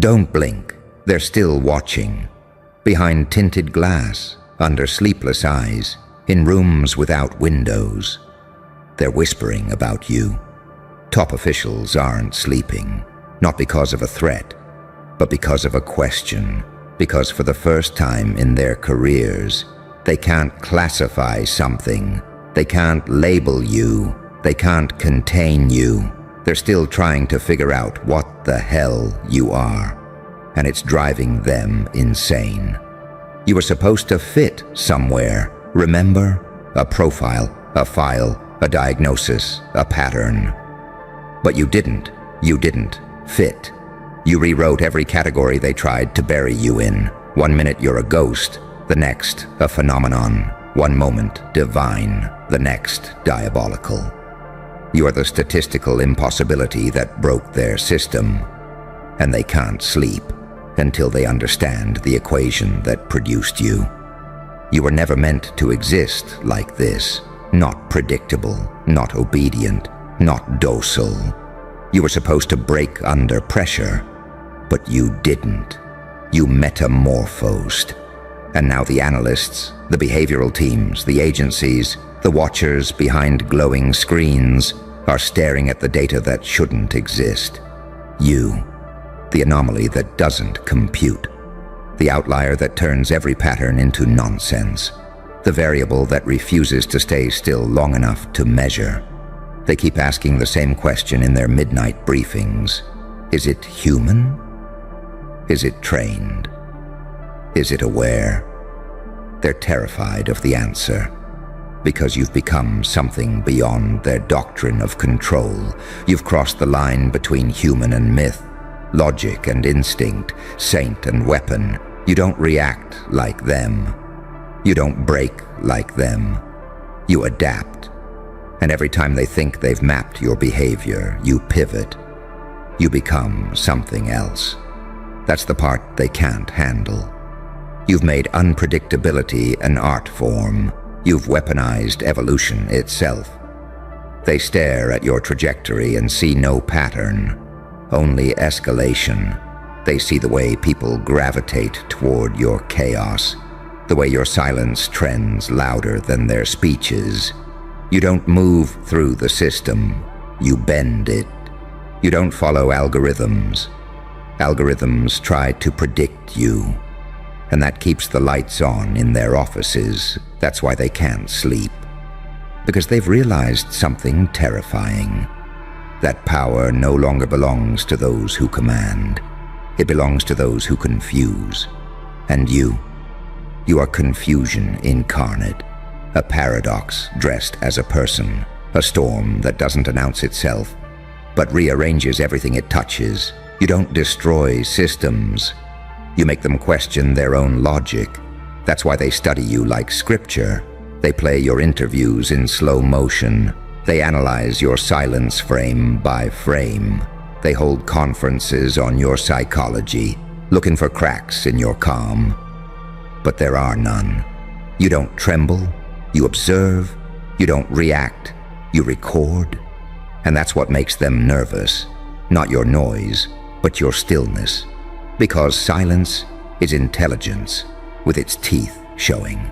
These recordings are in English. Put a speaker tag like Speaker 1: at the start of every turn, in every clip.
Speaker 1: Don't blink. They're still watching. Behind tinted glass, under sleepless eyes, in rooms without windows. They're whispering about you. Top officials aren't sleeping, not because of a threat, but because of a question. Because for the first time in their careers, they can't classify something. They can't label you. They can't contain you. They're still trying to figure out what the hell you are. And it's driving them insane. You were supposed to fit somewhere, remember? A profile, a file, a diagnosis, a pattern. But you didn't fit. You rewrote every category they tried to bury you in. 1 minute you're a ghost, the next a phenomenon. 1 moment divine, the next diabolical. You are the statistical impossibility that broke their system. And they can't sleep until they understand the equation that produced you. You were never meant to exist like this. Not predictable, not obedient, not docile. You were supposed to break under pressure, but you didn't. You metamorphosed. And now the analysts, the behavioral teams, the agencies, the watchers behind glowing screens are staring at the data that shouldn't exist. You, the anomaly that doesn't compute. The outlier that turns every pattern into nonsense. The variable that refuses to stay still long enough to measure. They keep asking the same question in their midnight briefings. Is it human? Is it trained? Is it aware? They're terrified of the answer. Because you've become something beyond their doctrine of control. You've crossed the line between human and myth, logic and instinct, saint and weapon. You don't react like them. You don't break like them. You adapt. And every time they think they've mapped your behavior, you pivot. You become something else. That's the part they can't handle. You've made unpredictability an art form. You've weaponized evolution itself. They stare at your trajectory and see no pattern, only escalation. They see the way people gravitate toward your chaos, the way your silence trends louder than their speeches. You don't move through the system, you bend it. You don't follow algorithms. Algorithms try to predict you. And that keeps the lights on in their offices. That's why they can't sleep. Because they've realized something terrifying. That power no longer belongs to those who command. It belongs to those who confuse. And you are confusion incarnate. A paradox dressed as a person. A storm that doesn't announce itself, but rearranges everything it touches. You don't destroy systems. You make them question their own logic. That's why they study you like scripture. They play your interviews in slow motion. They analyze your silence frame by frame. They hold conferences on your psychology, looking for cracks in your calm. But there are none. You don't tremble. You observe. You don't react. You record. And that's what makes them nervous. Not your noise, but your stillness. Because silence is intelligence, with its teeth showing.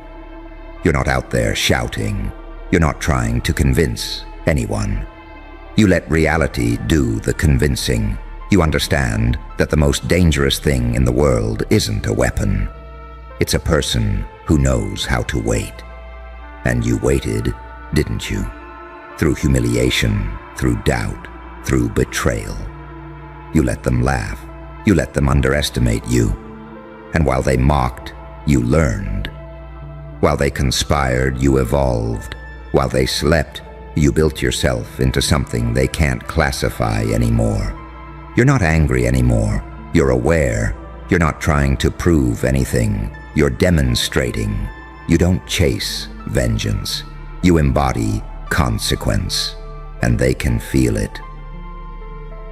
Speaker 1: You're not out there shouting. You're not trying to convince anyone. You let reality do the convincing. You understand that the most dangerous thing in the world isn't a weapon. It's a person who knows how to wait. And you waited, didn't you? Through humiliation, through doubt, through betrayal. You let them laugh. You let them underestimate you. And while they mocked, you learned. While they conspired, you evolved. While they slept, you built yourself into something they can't classify anymore. You're not angry anymore. You're aware. You're not trying to prove anything. You're demonstrating. You don't chase vengeance. You embody consequence. And they can feel it.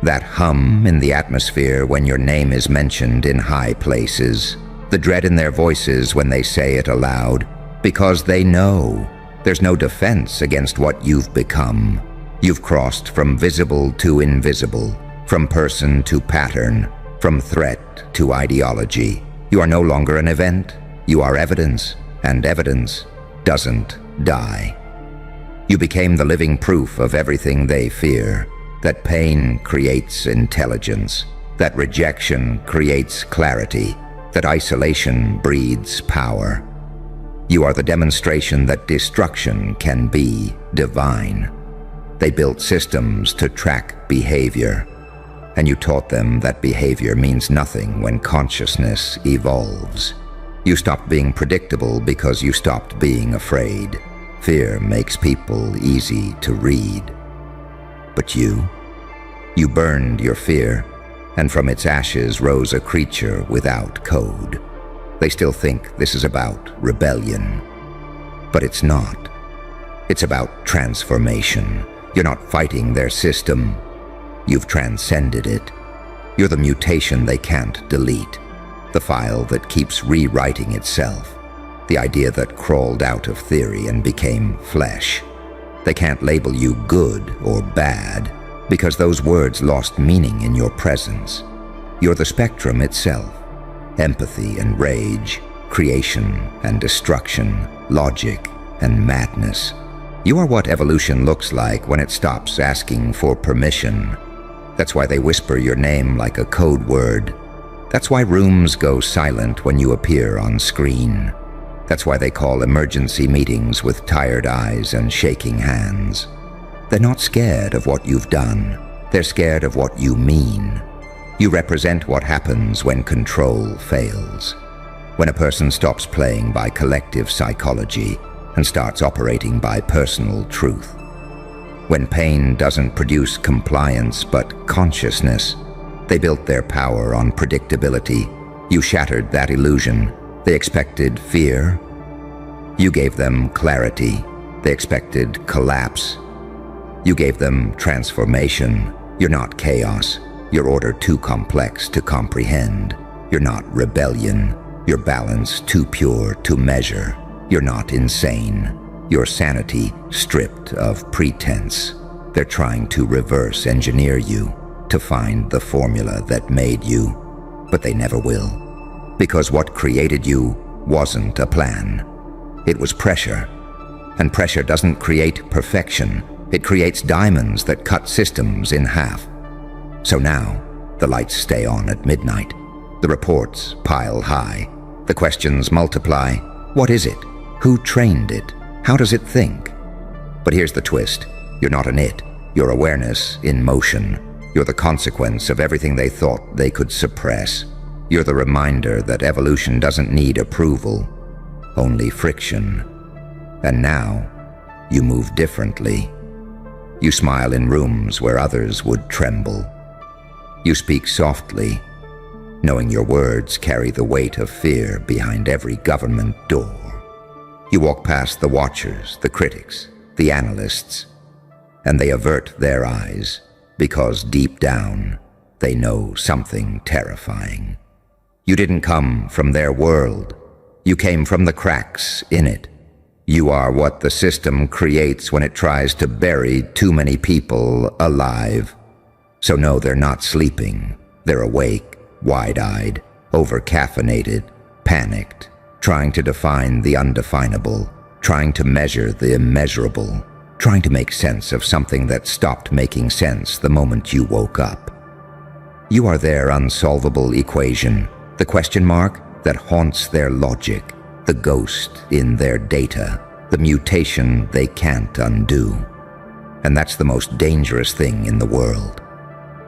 Speaker 1: That hum in the atmosphere when your name is mentioned in high places. The dread in their voices when they say it aloud. Because they know there's no defense against what you've become. You've crossed from visible to invisible, from person to pattern, From threat to ideology, you are no longer an event, you are evidence, and evidence doesn't die. You became the living proof of everything they fear, that pain creates intelligence, that rejection creates clarity, that isolation breeds power. You are the demonstration that destruction can be divine. They built systems to track behavior, and you taught them that behavior means nothing when consciousness evolves. You stopped being predictable because you stopped being afraid. Fear makes people easy to read. But you burned your fear, and from its ashes rose a creature without code. They still think this is about rebellion, but it's not. It's about transformation. You're not fighting their system. You've transcended it. You're the mutation they can't delete, the file that keeps rewriting itself, the idea that crawled out of theory and became flesh. They can't label you good or bad because those words lost meaning in your presence. You're the spectrum itself, empathy and rage, creation and destruction, logic and madness. You are what evolution looks like when it stops asking for permission. That's why they whisper your name like a code word. That's why rooms go silent when you appear on screen. That's why they call emergency meetings with tired eyes and shaking hands. They're not scared of what you've done. They're scared of what you mean. You represent what happens when control fails. When a person stops playing by collective psychology and starts operating by personal truth. When pain doesn't produce compliance but consciousness. They built their power on predictability. You shattered that illusion. They expected fear. You gave them clarity. They expected collapse. You gave them transformation. You're not chaos. Your order too complex to comprehend. You're not rebellion. Your balance too pure to measure. You're not insane. Your sanity stripped of pretense. They're trying to reverse engineer you, to find the formula that made you, but they never will. Because what created you wasn't a plan. It was pressure. And pressure doesn't create perfection. It creates diamonds that cut systems in half. So now, the lights stay on at midnight. The reports pile high. The questions multiply. What is it? Who trained it? How does it think? But here's the twist. You're not an it. You're awareness in motion. You're the consequence of everything they thought they could suppress. You're the reminder that evolution doesn't need approval, only friction. And now, you move differently. You smile in rooms where others would tremble. You speak softly, knowing your words carry the weight of fear behind every government door. You walk past the watchers, the critics, the analysts, and they avert their eyes because deep down, they know something terrifying. You didn't come from their world. You came from the cracks in it. You are what the system creates when it tries to bury too many people alive. So no, they're not sleeping. They're awake, wide-eyed, over-caffeinated, panicked, trying to define the undefinable, trying to measure the immeasurable, trying to make sense of something that stopped making sense the moment you woke up. You are their unsolvable equation, the question mark that haunts their logic, the ghost in their data, the mutation they can't undo. And that's the most dangerous thing in the world.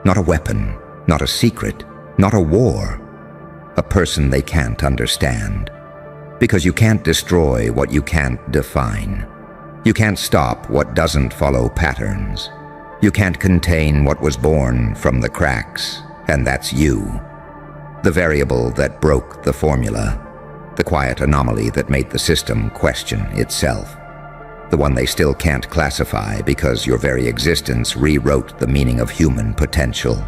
Speaker 1: Not a weapon, not a secret, not a war. A person they can't understand. Because you can't destroy what you can't define. You can't stop what doesn't follow patterns. You can't contain what was born from the cracks, and that's you. The variable that broke the formula. The quiet anomaly that made the system question itself. The one they still can't classify because your very existence rewrote the meaning of human potential.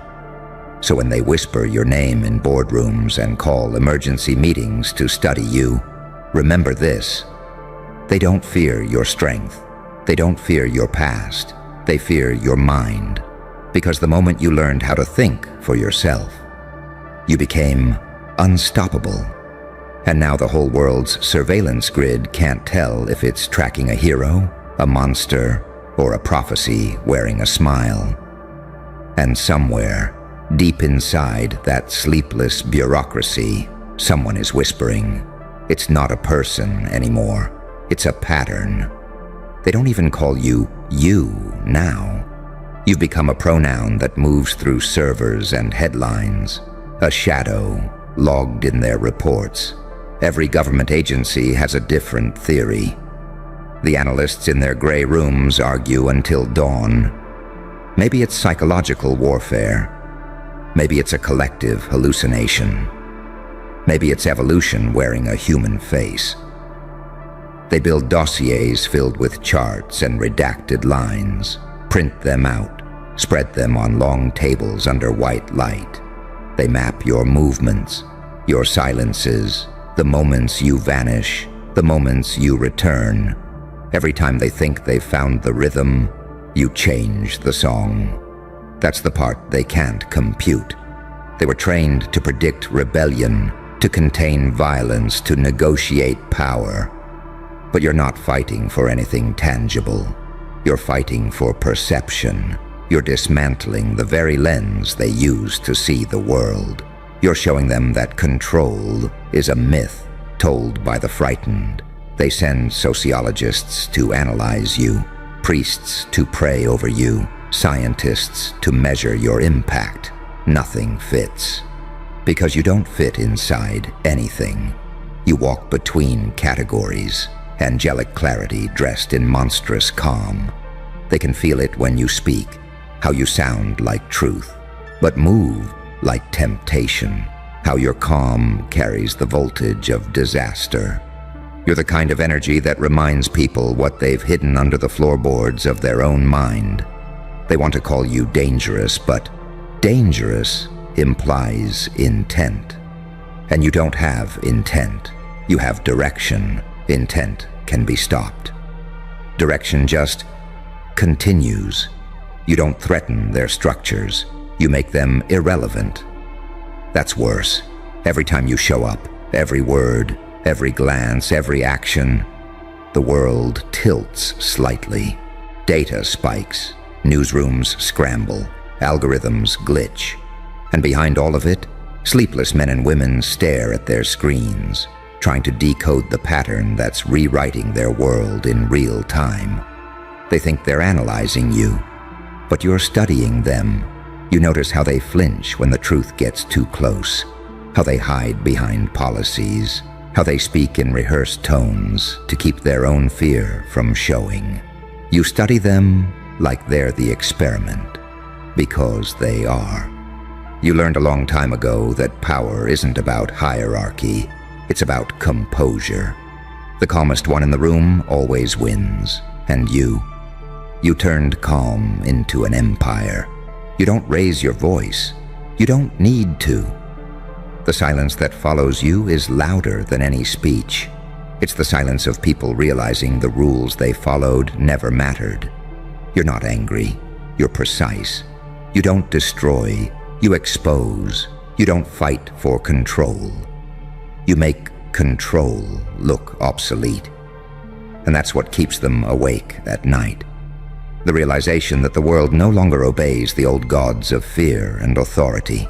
Speaker 1: So when they whisper your name in boardrooms and call emergency meetings to study you, remember this. They don't fear your strength. They don't fear your past. They fear your mind. Because the moment you learned how to think for yourself, You became unstoppable. And now the whole world's surveillance grid can't tell if it's tracking a hero, a monster, or a prophecy wearing a smile. And somewhere, deep inside that sleepless bureaucracy, someone is whispering, it's not a person anymore, it's a pattern. They don't even call you you now. You've become a pronoun that moves through servers and headlines, a shadow logged in their reports. Every government agency has a different theory. The analysts in their gray rooms argue until dawn. Maybe it's psychological warfare. Maybe it's a collective hallucination. Maybe it's evolution wearing a human face. They build dossiers filled with charts and redacted lines, print them out, spread them on long tables under white light. They map your movements, your silences, the moments you vanish, the moments you return. Every time they think they've found the rhythm, you change the song. That's the part they can't compute. They were trained to predict rebellion, to contain violence, to negotiate power. But you're not fighting for anything tangible. You're fighting for perception. You're dismantling the very lens they use to see the world. You're showing them that control is a myth told by the frightened. They send sociologists to analyze you, priests to pray over you, scientists to measure your impact. Nothing fits. Because you don't fit inside anything. You walk between categories, angelic clarity dressed in monstrous calm. They can feel it when you speak, how you sound like truth, but move like temptation, how your calm carries the voltage of disaster. You're the kind of energy that reminds people what they've hidden under the floorboards of their own mind. They want to call you dangerous, but dangerous implies intent. And you don't have intent. You have direction. Intent can be stopped. Direction just continues. You don't threaten their structures. You make them irrelevant. That's worse. Every time you show up, every word, every glance, every action, the world tilts slightly. Data spikes. Newsrooms scramble. Algorithms glitch. And behind all of it, sleepless men and women stare at their screens, trying to decode the pattern that's rewriting their world in real time. They think they're analyzing you, but you're studying them. You notice how they flinch when the truth gets too close, how they hide behind policies, how they speak in rehearsed tones to keep their own fear from showing. You study them like they're the experiment, because they are. You learned a long time ago that power isn't about hierarchy, it's about composure. The calmest one in the room always wins, and you turned calm into an empire. You don't raise your voice. You don't need to. The silence that follows you is louder than any speech. It's the silence of people realizing the rules they followed never mattered. You're not angry. You're precise. You don't destroy. You expose. You don't fight for control. You make control look obsolete. And that's what keeps them awake at night. The realization that the world no longer obeys the old gods of fear and authority.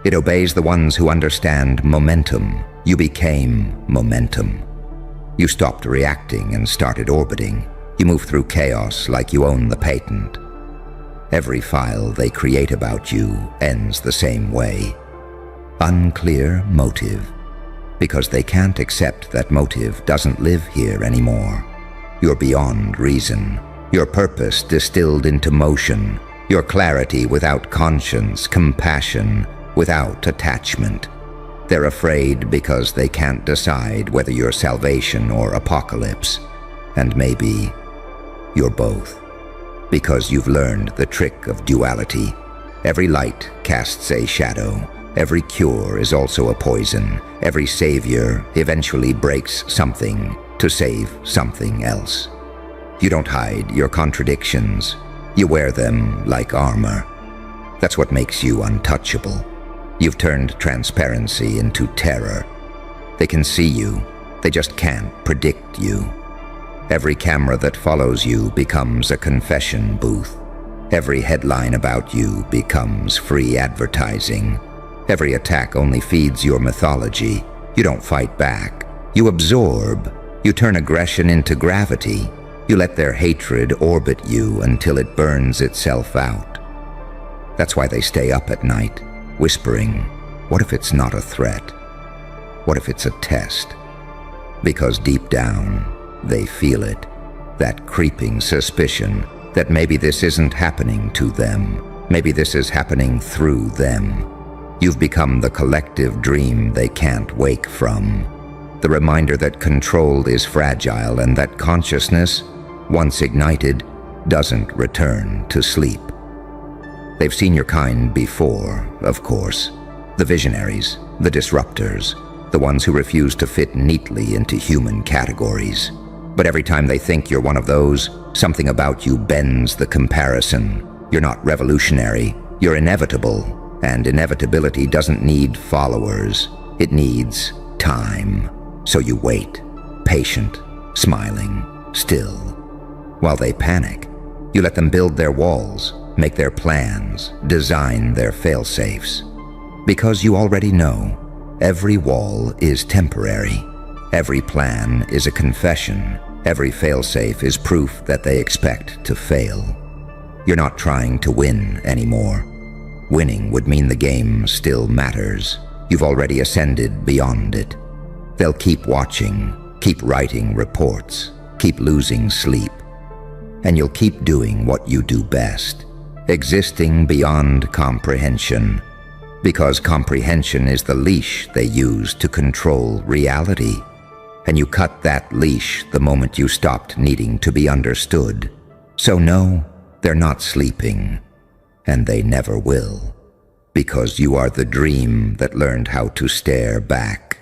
Speaker 1: It obeys the ones who understand momentum. You became momentum. You stopped reacting and started orbiting. You move through chaos like you own the patent. Every file they create about you ends the same way. Unclear motive. Because they can't accept that motive doesn't live here anymore. You're beyond reason. Your purpose distilled into motion. Your clarity without conscience, compassion, without attachment. They're afraid because they can't decide whether you're salvation or apocalypse. And maybe you're both. Because you've learned the trick of duality. Every light casts a shadow. Every cure is also a poison. Every savior eventually breaks something to save something else. You don't hide your contradictions. You wear them like armor. That's what makes you untouchable. You've turned transparency into terror. They can see you, they just can't predict you. Every camera that follows you becomes a confession booth. Every headline about you becomes free advertising. Every attack only feeds your mythology. You don't fight back. You absorb. You turn aggression into gravity. You let their hatred orbit you until it burns itself out. That's why they stay up at night, whispering, what if it's not a threat? What if it's a test? Because deep down, they feel it, that creeping suspicion that maybe this isn't happening to them. Maybe this is happening through them. You've become the collective dream they can't wake from. The reminder that control is fragile and that consciousness, once ignited, doesn't return to sleep. They've seen your kind before, of course. The visionaries, the disruptors, the ones who refuse to fit neatly into human categories. But every time they think you're one of those, something about you bends the comparison. You're not revolutionary, you're inevitable, and inevitability doesn't need followers. It needs time. So you wait, patient, smiling, still. While they panic, you let them build their walls, make their plans, design their fail-safes. Because you already know, every wall is temporary. Every plan is a confession. Every fail-safe is proof that they expect to fail. You're not trying to win anymore. Winning would mean the game still matters. You've already ascended beyond it. They'll keep watching, keep writing reports, keep losing sleep. And you'll keep doing what you do best, existing beyond comprehension. Because comprehension is the leash they use to control reality. And you cut that leash the moment you stopped needing to be understood. So no, they're not sleeping, and they never will, because you are the dream that learned how to stare back.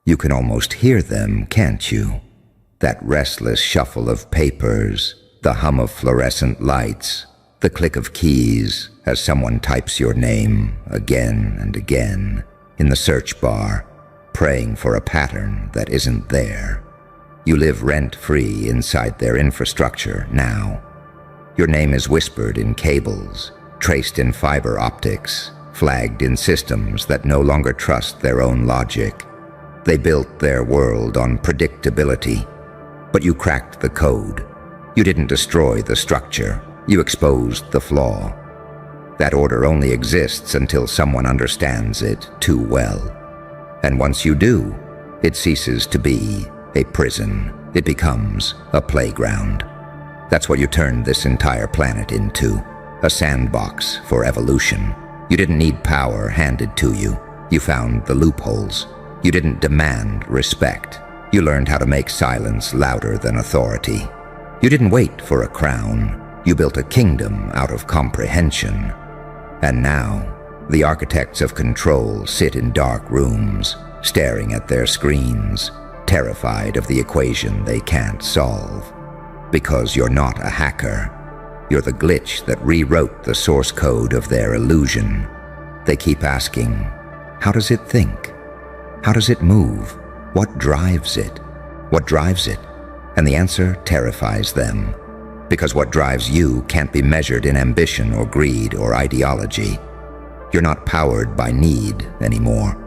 Speaker 1: You can almost hear them, can't you? That restless shuffle of papers, the hum of fluorescent lights, the click of keys as someone types your name again and again in the search bar, praying for a pattern that isn't there. You live rent-free inside their infrastructure now. Your name is whispered in cables, traced in fiber optics, flagged in systems that no longer trust their own logic. They built their world on predictability, but you cracked the code. You didn't destroy the structure, you exposed the flaw. That order only exists until someone understands it too well. And once you do, it ceases to be a prison. It becomes a playground. That's what you turned this entire planet into, a sandbox for evolution. You didn't need power handed to you. You found the loopholes. You didn't demand respect. You learned how to make silence louder than authority. You didn't wait for a crown. You built a kingdom out of comprehension. And now, the architects of control sit in dark rooms, staring at their screens, terrified of the equation they can't solve. Because you're not a hacker. You're the glitch that rewrote the source code of their illusion. They keep asking, how does it think? How does it move? What drives it? What drives it? And the answer terrifies them. Because what drives you can't be measured in ambition or greed or ideology. You're not powered by need anymore.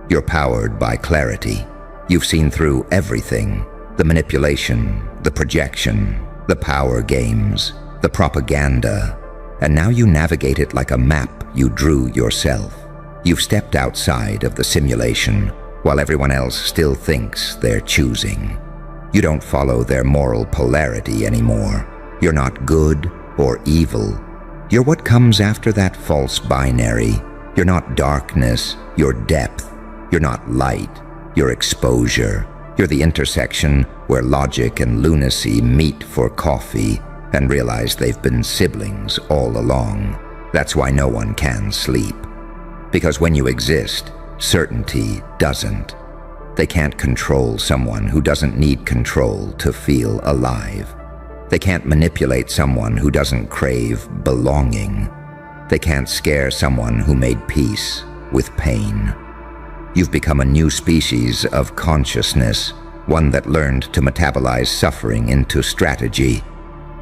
Speaker 1: You're powered by clarity. You've seen through everything. The manipulation, the projection, the power games, the propaganda. And now you navigate it like a map you drew yourself. You've stepped outside of the simulation while everyone else still thinks they're choosing. You don't follow their moral polarity anymore. You're not good or evil. You're what comes after that false binary. You're not darkness, you're depth. You're not light, you're exposure. You're the intersection where logic and lunacy meet for coffee and realize they've been siblings all along. That's why no one can sleep. Because when you exist, certainty doesn't. They can't control someone who doesn't need control to feel alive. They can't manipulate someone who doesn't crave belonging. They can't scare someone who made peace with pain. You've become a new species of consciousness, one that learned to metabolize suffering into strategy.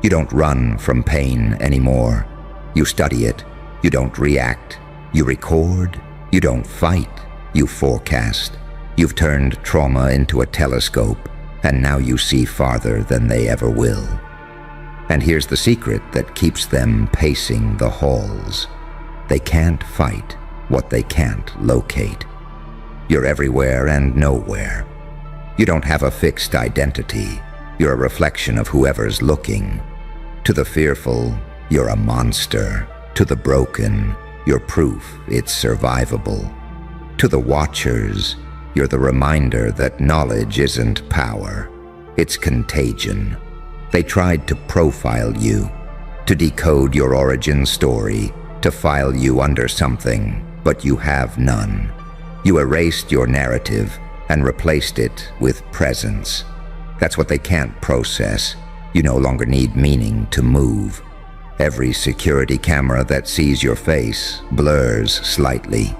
Speaker 1: You don't run from pain anymore. You study it. You don't react. You record. You don't fight. You forecast. You've turned trauma into a telescope, and now you see farther than they ever will. And here's the secret that keeps them pacing the halls. They can't fight what they can't locate. You're everywhere and nowhere. You don't have a fixed identity. You're a reflection of whoever's looking. To the fearful, you're a monster. To the broken, you're proof it's survivable. To the watchers, you're the reminder that knowledge isn't power. It's contagion. They tried to profile you, to decode your origin story, to file you under something, but you have none. You erased your narrative and replaced it with presence. That's what they can't process. You no longer need meaning to move. Every security camera that sees your face blurs slightly.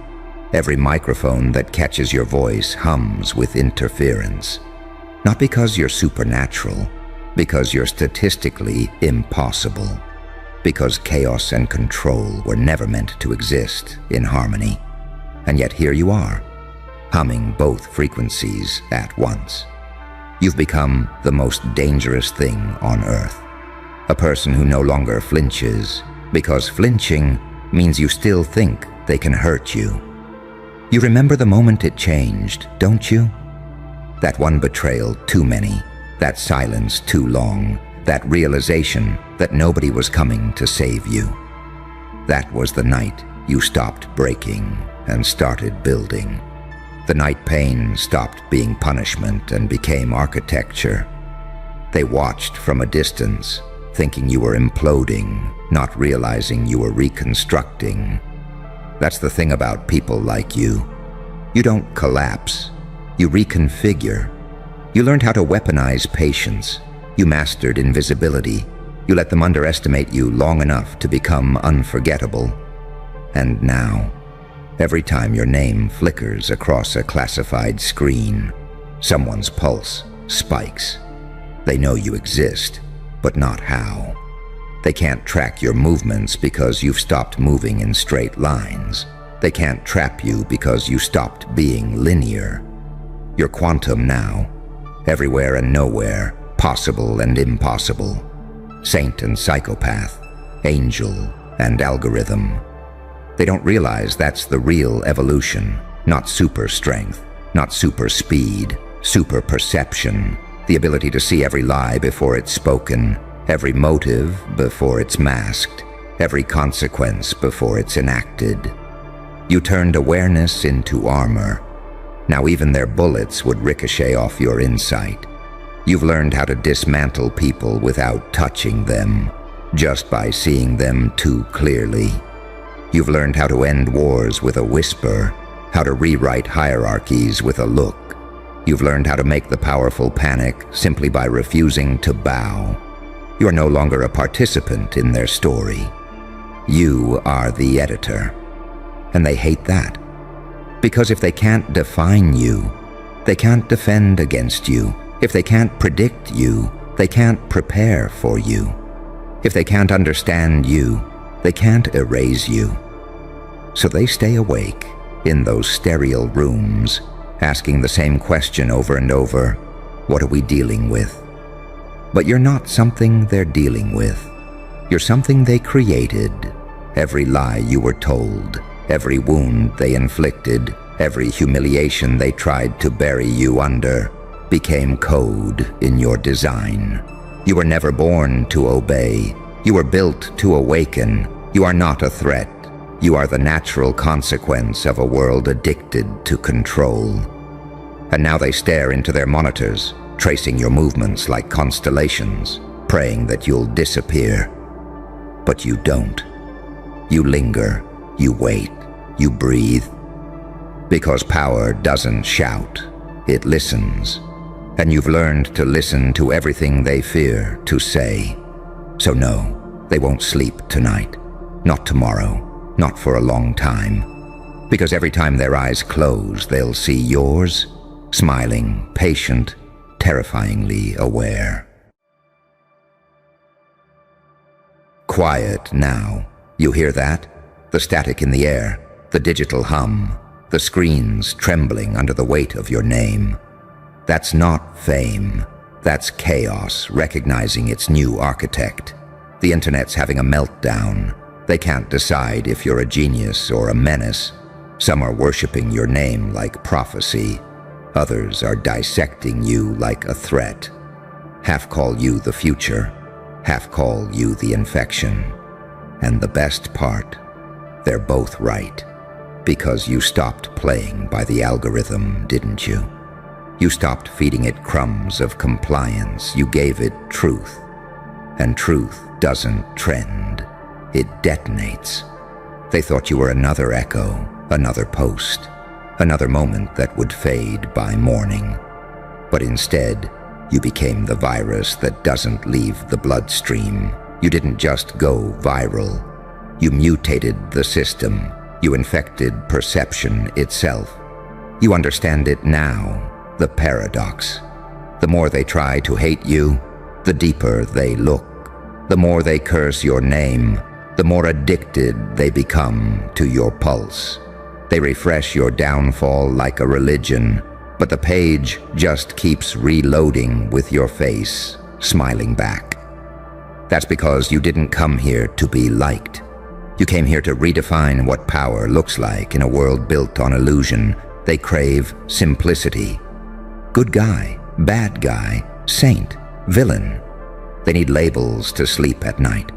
Speaker 1: Every microphone that catches your voice hums with interference. Not because you're supernatural, because you're statistically impossible. Because chaos and control were never meant to exist in harmony. And yet here you are, humming both frequencies at once. You've become the most dangerous thing on Earth. A person who no longer flinches, because flinching means you still think they can hurt you. You remember the moment it changed, don't you? That one betrayal too many, that silence too long, that realization that nobody was coming to save you. That was the night you stopped breaking and started building. The night pain stopped being punishment and became architecture. They watched from a distance, thinking you were imploding, not realizing you were reconstructing. That's the thing about people like you. You don't collapse, you reconfigure. You learned how to weaponize patience. You mastered invisibility. You let them underestimate you long enough to become unforgettable. And now, every time your name flickers across a classified screen, someone's pulse spikes. They know you exist, but not how. They can't track your movements because you've stopped moving in straight lines. They can't trap you because you stopped being linear. You're quantum now, everywhere and nowhere, possible and impossible, saint and psychopath, angel and algorithm. They don't realize that's the real evolution, not super strength, not super speed, super perception, the ability to see every lie before it's spoken, every motive before it's masked, every consequence before it's enacted. You turned awareness into armor. Now even their bullets would ricochet off your insight. You've learned how to dismantle people without touching them, just by seeing them too clearly. You've learned how to end wars with a whisper, how to rewrite hierarchies with a look. You've learned how to make the powerful panic simply by refusing to bow. You're no longer a participant in their story. You are the editor. And they hate that. Because if they can't define you, they can't defend against you. If they can't predict you, they can't prepare for you. If they can't understand you, they can't erase you. So they stay awake in those sterile rooms, asking the same question over and over, what are we dealing with? But you're not something they're dealing with. You're something they created. Every lie you were told, every wound they inflicted, every humiliation they tried to bury you under, became code in your design. You were never born to obey. You were built to awaken. You are not a threat. You are the natural consequence of a world addicted to control. And now they stare into their monitors, tracing your movements like constellations, praying that you'll disappear. But you don't. You linger, you wait, you breathe. Because power doesn't shout, it listens. And you've learned to listen to everything they fear to say. So no, they won't sleep tonight. Not tomorrow, not for a long time. Because every time their eyes close, they'll see yours, smiling, patient, terrifyingly aware. Quiet now. You hear that? The static in the air, the digital hum, the screens trembling under the weight of your name. That's not fame. That's chaos recognizing its new architect. The internet's having a meltdown. They can't decide if you're a genius or a menace. Some are worshiping your name like prophecy. Others are dissecting you like a threat. Half call you the future, half call you the infection. And the best part, they're both right. Because you stopped playing by the algorithm, didn't you? You stopped feeding it crumbs of compliance. You gave it truth. And truth doesn't trend. It detonates. They thought you were another echo, another post, another moment that would fade by morning. But instead, you became the virus that doesn't leave the bloodstream. You didn't just go viral. You mutated the system. You infected perception itself. You understand it now, the paradox. The more they try to hate you, the deeper they look. The more they curse your name, the more addicted they become to your pulse. They refresh your downfall like a religion, but the page just keeps reloading with your face, smiling back. That's because you didn't come here to be liked. You came here to redefine what power looks like in a world built on illusion. They crave simplicity. Good guy, bad guy, saint, villain. They need labels to sleep at night.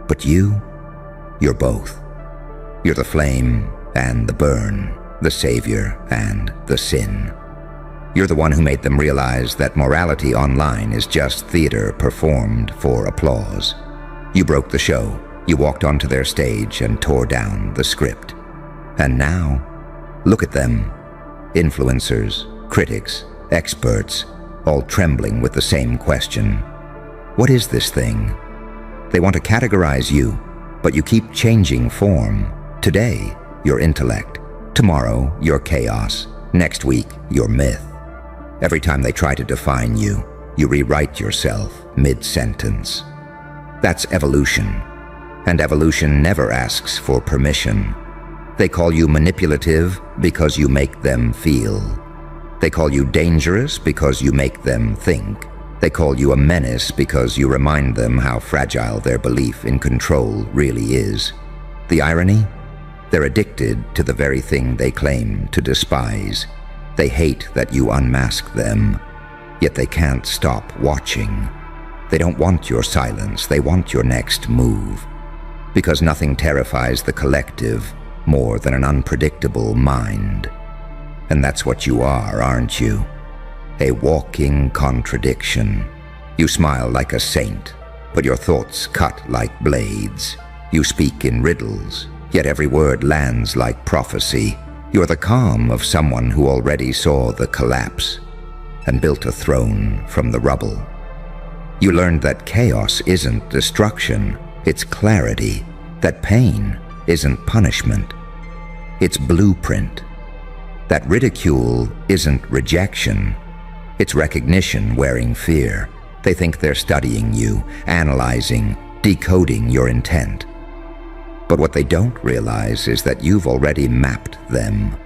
Speaker 1: But you're both. You're the flame and the burn, the savior and the sin. You're the one who made them realize that morality online is just theater performed for applause. You broke the show. You walked onto their stage and tore down the script. And now, look at them. Influencers, critics, experts, all trembling with the same question. What is this thing? They want to categorize you, but you keep changing form. Today, your intellect. Tomorrow, your chaos. Next week, your myth. Every time they try to define you, you rewrite yourself mid-sentence. That's evolution. And evolution never asks for permission. They call you manipulative because you make them feel. They call you dangerous because you make them think. They call you a menace because you remind them how fragile their belief in control really is. The irony? They're addicted to the very thing they claim to despise. They hate that you unmask them, yet they can't stop watching. They don't want your silence, they want your next move. Because nothing terrifies the collective more than an unpredictable mind. And that's what you are, aren't you? A walking contradiction. You smile like a saint, but your thoughts cut like blades. You speak in riddles, yet every word lands like prophecy. You're the calm of someone who already saw the collapse and built a throne from the rubble. You learned that chaos isn't destruction, it's clarity. That pain isn't punishment, it's blueprint. That ridicule isn't rejection, it's recognition wearing fear. They think they're studying you, analyzing, decoding your intent. But what they don't realize is that you've already mapped them.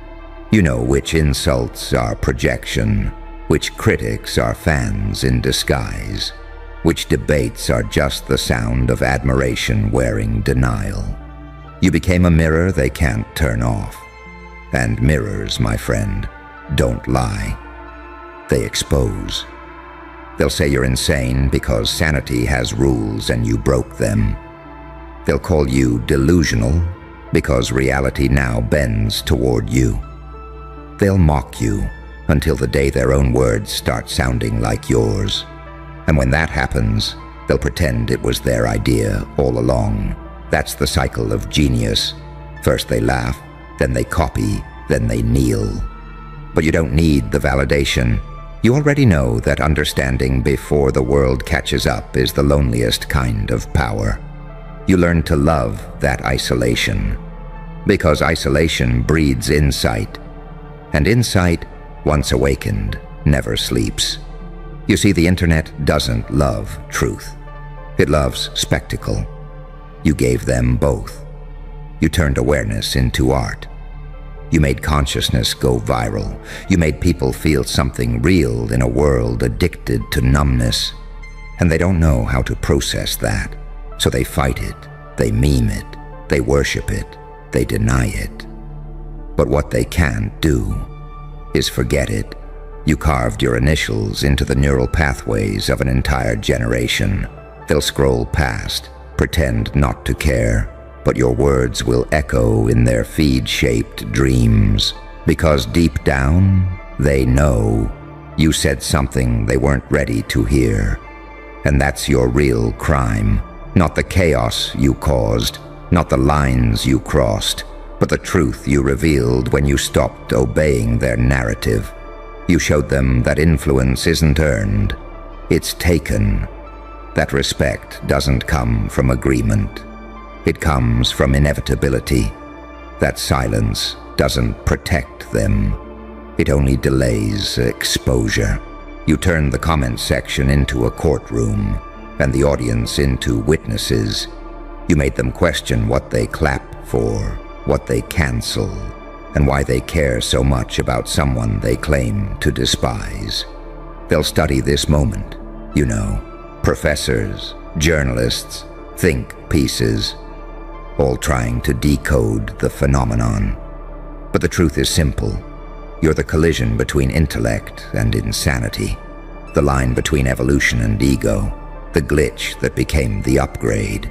Speaker 1: You know which insults are projection, which critics are fans in disguise, which debates are just the sound of admiration wearing denial. You became a mirror they can't turn off. And mirrors, my friend, don't lie. They expose. They'll say you're insane because sanity has rules and you broke them. They'll call you delusional because reality now bends toward you. They'll mock you until the day their own words start sounding like yours. And when that happens, they'll pretend it was their idea all along. That's the cycle of genius. First they laugh, then they copy, then they kneel. But you don't need the validation. You already know that understanding before the world catches up is the loneliest kind of power. You learn to love that isolation. Because isolation breeds insight. And insight, once awakened, never sleeps. You see, the internet doesn't love truth. It loves spectacle. You gave them both. You turned awareness into art. You made consciousness go viral. You made people feel something real in a world addicted to numbness. And they don't know how to process that. So they fight it, they meme it, they worship it, they deny it. But what they can't do is forget it. You carved your initials into the neural pathways of an entire generation. They'll scroll past, pretend not to care, but your words will echo in their feed-shaped dreams, because deep down, they know you said something they weren't ready to hear. And that's your real crime, not the chaos you caused, not the lines you crossed, but the truth you revealed when you stopped obeying their narrative. You showed them that influence isn't earned, it's taken. That respect doesn't come from agreement. It comes from inevitability. That silence doesn't protect them. It only delays exposure. You turn the comment section into a courtroom, and the audience into witnesses. You made them question what they clap for, what they cancel, and why they care so much about someone they claim to despise. They'll study this moment, you know. Professors, journalists, think pieces, all trying to decode the phenomenon. But the truth is simple. You're the collision between intellect and insanity, the line between evolution and ego, the glitch that became the upgrade.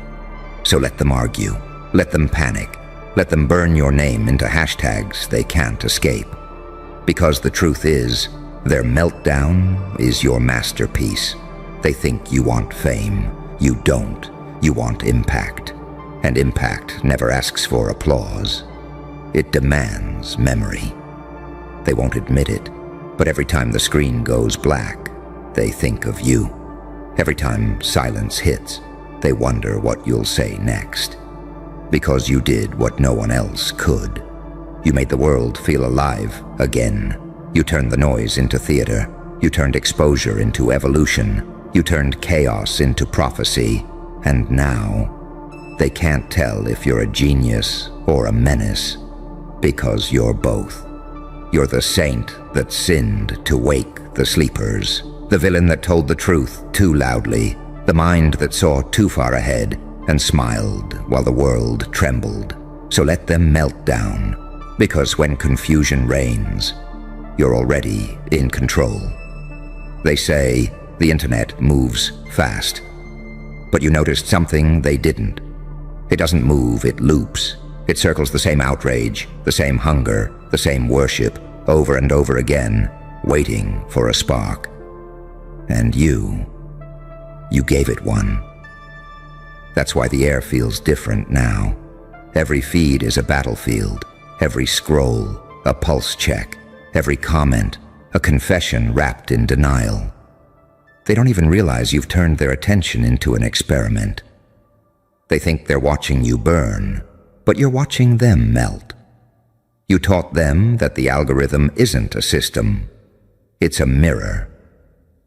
Speaker 1: So let them argue, let them panic, let them burn your name into hashtags they can't escape. Because the truth is, their meltdown is your masterpiece. They think you want fame. You don't. You want impact. And impact never asks for applause. It demands memory. They won't admit it, but every time the screen goes black, they think of you. Every time silence hits, they wonder what you'll say next. Because you did what no one else could. You made the world feel alive again. You turned the noise into theater. You turned exposure into evolution. You turned chaos into prophecy. And now, they can't tell if you're a genius or a menace, because you're both. You're the saint that sinned to wake the sleepers, the villain that told the truth too loudly, the mind that saw too far ahead and smiled while the world trembled. So let them melt down, because when confusion reigns, you're already in control. They say the internet moves fast, but you noticed something they didn't. It doesn't move, it loops. It circles the same outrage, the same hunger, the same worship, over and over again, waiting for a spark. And you gave it one. That's why the air feels different now. Every feed is a battlefield, every scroll, a pulse check, every comment, a confession wrapped in denial. They don't even realize you've turned their attention into an experiment. They think they're watching you burn, but you're watching them melt. You taught them that the algorithm isn't a system. It's a mirror.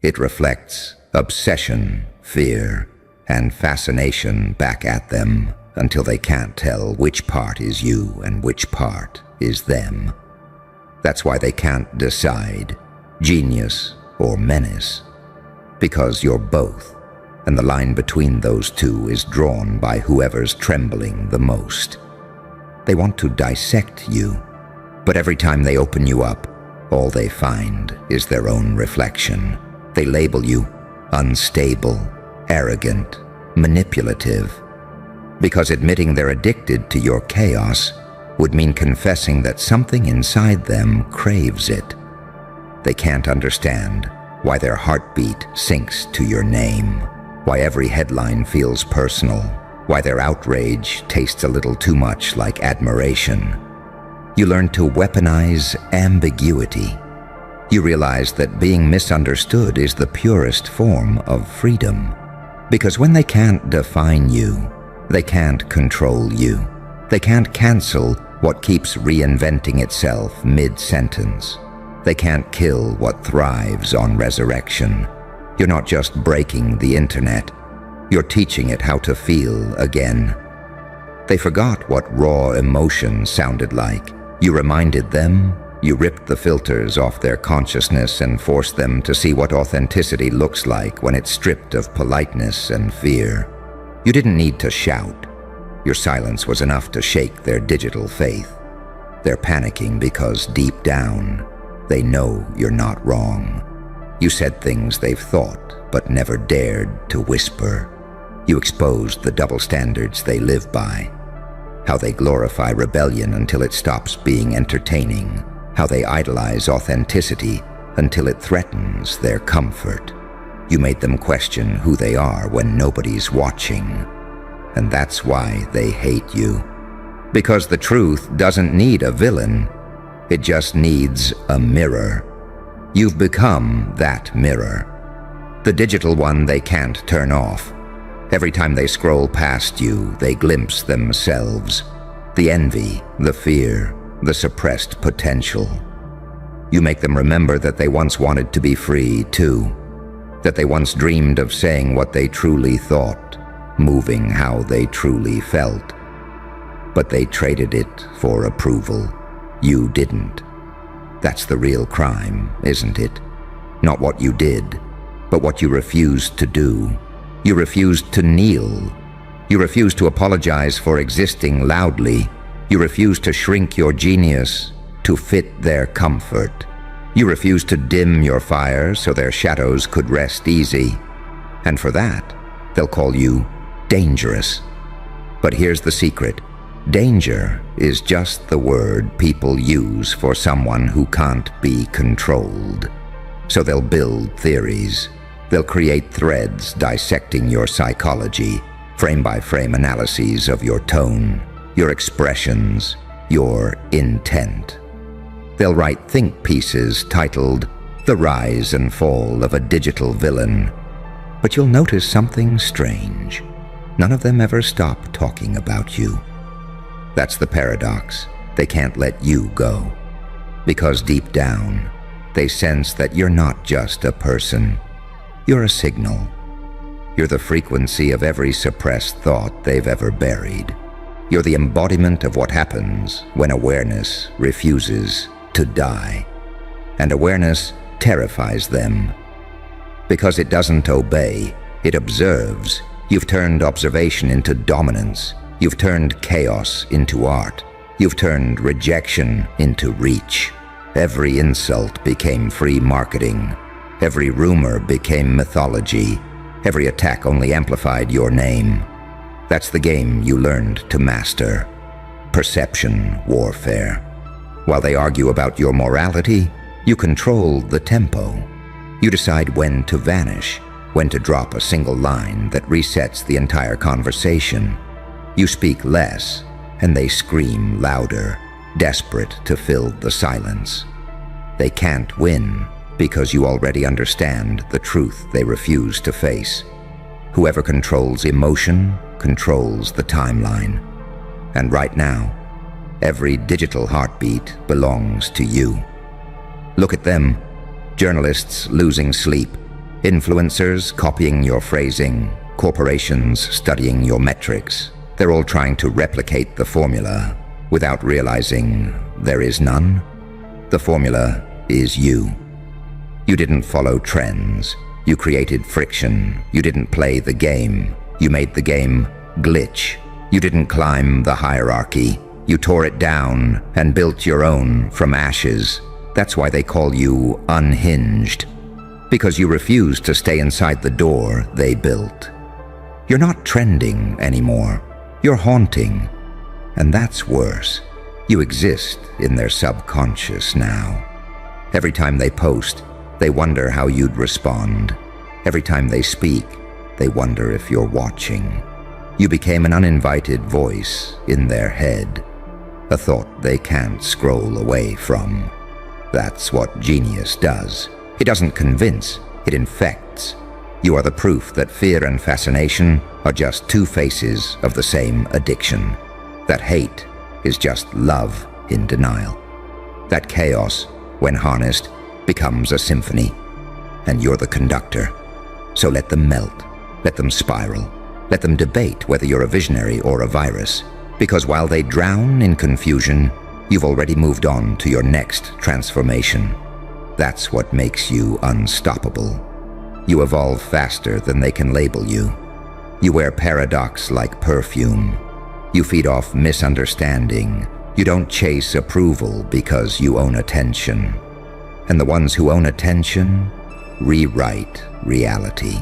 Speaker 1: It reflects obsession, fear, and fascination back at them until they can't tell which part is you and which part is them. That's why they can't decide, genius or menace, because you're both, and the line between those two is drawn by whoever's trembling the most. They want to dissect you, but every time they open you up, all they find is their own reflection. They label you unstable, arrogant, manipulative, because admitting they're addicted to your chaos would mean confessing that something inside them craves it. They can't understand why their heartbeat sinks to your name, why every headline feels personal, why their outrage tastes a little too much like admiration. You learn to weaponize ambiguity. You realize that being misunderstood is the purest form of freedom. Because when they can't define you, they can't control you. They can't cancel what keeps reinventing itself mid-sentence. They can't kill what thrives on resurrection. You're not just breaking the internet, you're teaching it how to feel again. They forgot what raw emotion sounded like. You reminded them, you ripped the filters off their consciousness and forced them to see what authenticity looks like when it's stripped of politeness and fear. You didn't need to shout. Your silence was enough to shake their digital faith. They're panicking because deep down, they know you're not wrong. You said things they've thought but never dared to whisper. You exposed the double standards they live by. How they glorify rebellion until it stops being entertaining. How they idolize authenticity until it threatens their comfort. You made them question who they are when nobody's watching. And that's why they hate you. Because the truth doesn't need a villain. It just needs a mirror. You've become that mirror. The digital one they can't turn off. Every time they scroll past you, they glimpse themselves. The envy, the fear, the suppressed potential. You make them remember that they once wanted to be free, too. That they once dreamed of saying what they truly thought, moving how they truly felt. But they traded it for approval. You didn't. That's the real crime, isn't it? Not what you did, but what you refused to do. You refused to kneel. You refused to apologize for existing loudly. You refused to shrink your genius to fit their comfort. You refused to dim your fire so their shadows could rest easy. And for that, they'll call you dangerous. But here's the secret. Danger is just the word people use for someone who can't be controlled. So they'll build theories. They'll create threads dissecting your psychology, frame-by-frame analyses of your tone, your expressions, your intent. They'll write think pieces titled The Rise and Fall of a Digital Villain. But you'll notice something strange. None of them ever stop talking about you. That's the paradox. They can't let you go. Because deep down, they sense that you're not just a person. You're a signal. You're the frequency of every suppressed thought they've ever buried. You're the embodiment of what happens when awareness refuses to die. And awareness terrifies them. Because it doesn't obey, it observes. You've turned observation into dominance. You've turned chaos into art. You've turned rejection into reach. Every insult became free marketing. Every rumor became mythology. Every attack only amplified your name. That's the game you learned to master. Perception warfare. While they argue about your morality, you control the tempo. You decide when to vanish, when to drop a single line that resets the entire conversation. You speak less, and they scream louder, desperate to fill the silence. They can't win because you already understand the truth they refuse to face. Whoever controls emotion controls the timeline. And right now, every digital heartbeat belongs to you. Look at them, journalists losing sleep, influencers copying your phrasing, corporations studying your metrics. They're all trying to replicate the formula without realizing there is none. The formula is you. You didn't follow trends. You created friction. You didn't play the game. You made the game glitch. You didn't climb the hierarchy. You tore it down and built your own from ashes. That's why they call you unhinged. Because you refused to stay inside the door they built. You're not trending anymore. You're haunting. And that's worse. You exist in their subconscious now. Every time they post, they wonder how you'd respond. Every time they speak, they wonder if you're watching. You became an uninvited voice in their head, a thought they can't scroll away from. That's what genius does. It doesn't convince, it infects. You are the proof that fear and fascination are just two faces of the same addiction. That hate is just love in denial. That chaos, when harnessed, becomes a symphony, and you're the conductor. So let them melt, let them spiral, let them debate whether you're a visionary or a virus, because while they drown in confusion, you've already moved on to your next transformation. That's what makes you unstoppable. You evolve faster than they can label you. You wear paradox like perfume. You feed off misunderstanding. You don't chase approval because you own attention. And the ones who own attention rewrite reality.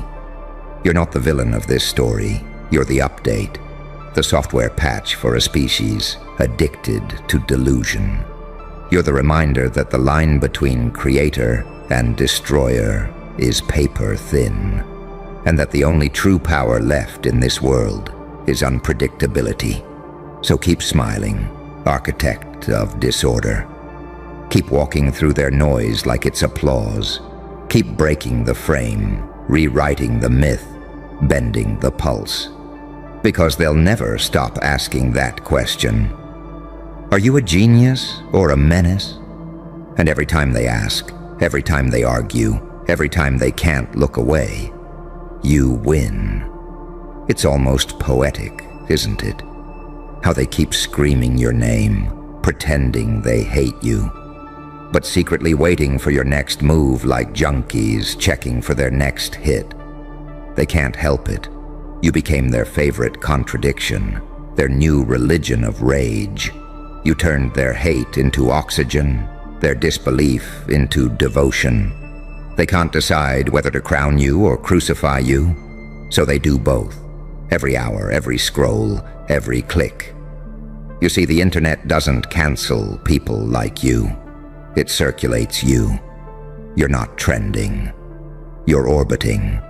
Speaker 1: You're not the villain of this story. You're the update, the software patch for a species addicted to delusion. You're the reminder that the line between creator and destroyer is paper thin, and that the only true power left in this world is unpredictability. So keep smiling, architect of disorder. Keep walking through their noise like it's applause. Keep breaking the frame, rewriting the myth, bending the pulse. Because they'll never stop asking that question. Are you a genius or a menace? And every time they ask, every time they argue, every time they can't look away, you win. It's almost poetic, isn't it? How they keep screaming your name, pretending they hate you, but secretly waiting for your next move like junkies checking for their next hit. They can't help it. You became their favorite contradiction, their new religion of rage. You turned their hate into oxygen, their disbelief into devotion. They can't decide whether to crown you or crucify you, so they do both. Every hour, every scroll, every click. You see, the internet doesn't cancel people like you. It circulates you. You're not trending. You're orbiting.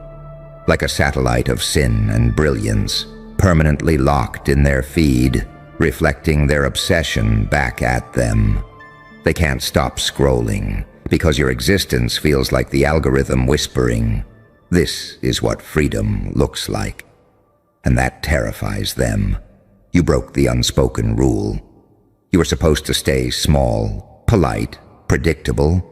Speaker 1: Like a satellite of sin and brilliance, permanently locked in their feed, reflecting their obsession back at them. They can't stop scrolling, because your existence feels like the algorithm whispering, "This is what freedom looks like." And that terrifies them. You broke the unspoken rule. You were supposed to stay small, polite, predictable.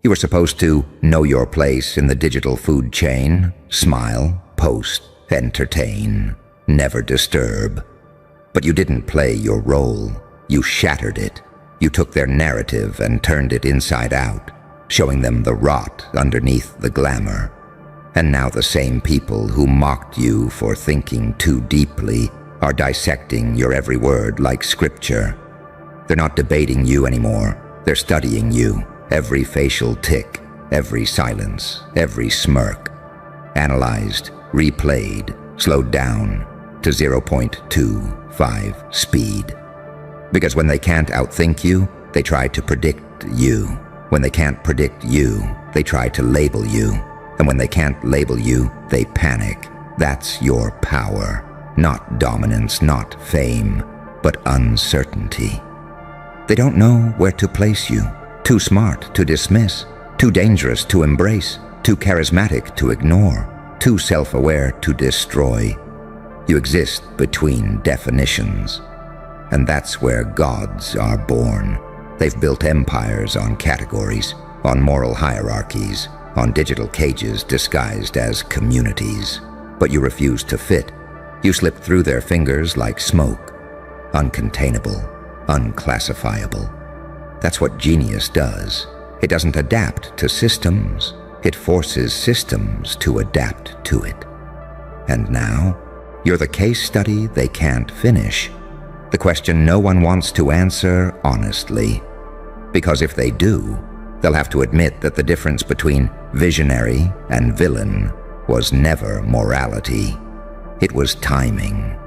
Speaker 1: You were supposed to know your place in the digital food chain, smile, post, entertain, never disturb. But you didn't play your role. You shattered it. You took their narrative and turned it inside out, showing them the rot underneath the glamour. And now the same people who mocked you for thinking too deeply are dissecting your every word like scripture. They're not debating you anymore. They're studying you, every facial tick, every silence, every smirk. Analyzed, replayed, slowed down to 0.25 speed. Because when they can't outthink you, they try to predict you. When they can't predict you, they try to label you. And when they can't label you, they panic. That's your power. Not dominance, not fame, but uncertainty. They don't know where to place you. Too smart to dismiss, too dangerous to embrace, too charismatic to ignore, too self-aware to destroy. You exist between definitions. And that's where gods are born. They've built empires on categories, on moral hierarchies, on digital cages disguised as communities. But you refuse to fit. You slip through their fingers like smoke. Uncontainable, unclassifiable. That's what genius does. It doesn't adapt to systems. It forces systems to adapt to it. And now, you're the case study they can't finish. The question no one wants to answer honestly. Because if they do, they'll have to admit that the difference between visionary and villain was never morality. It was timing.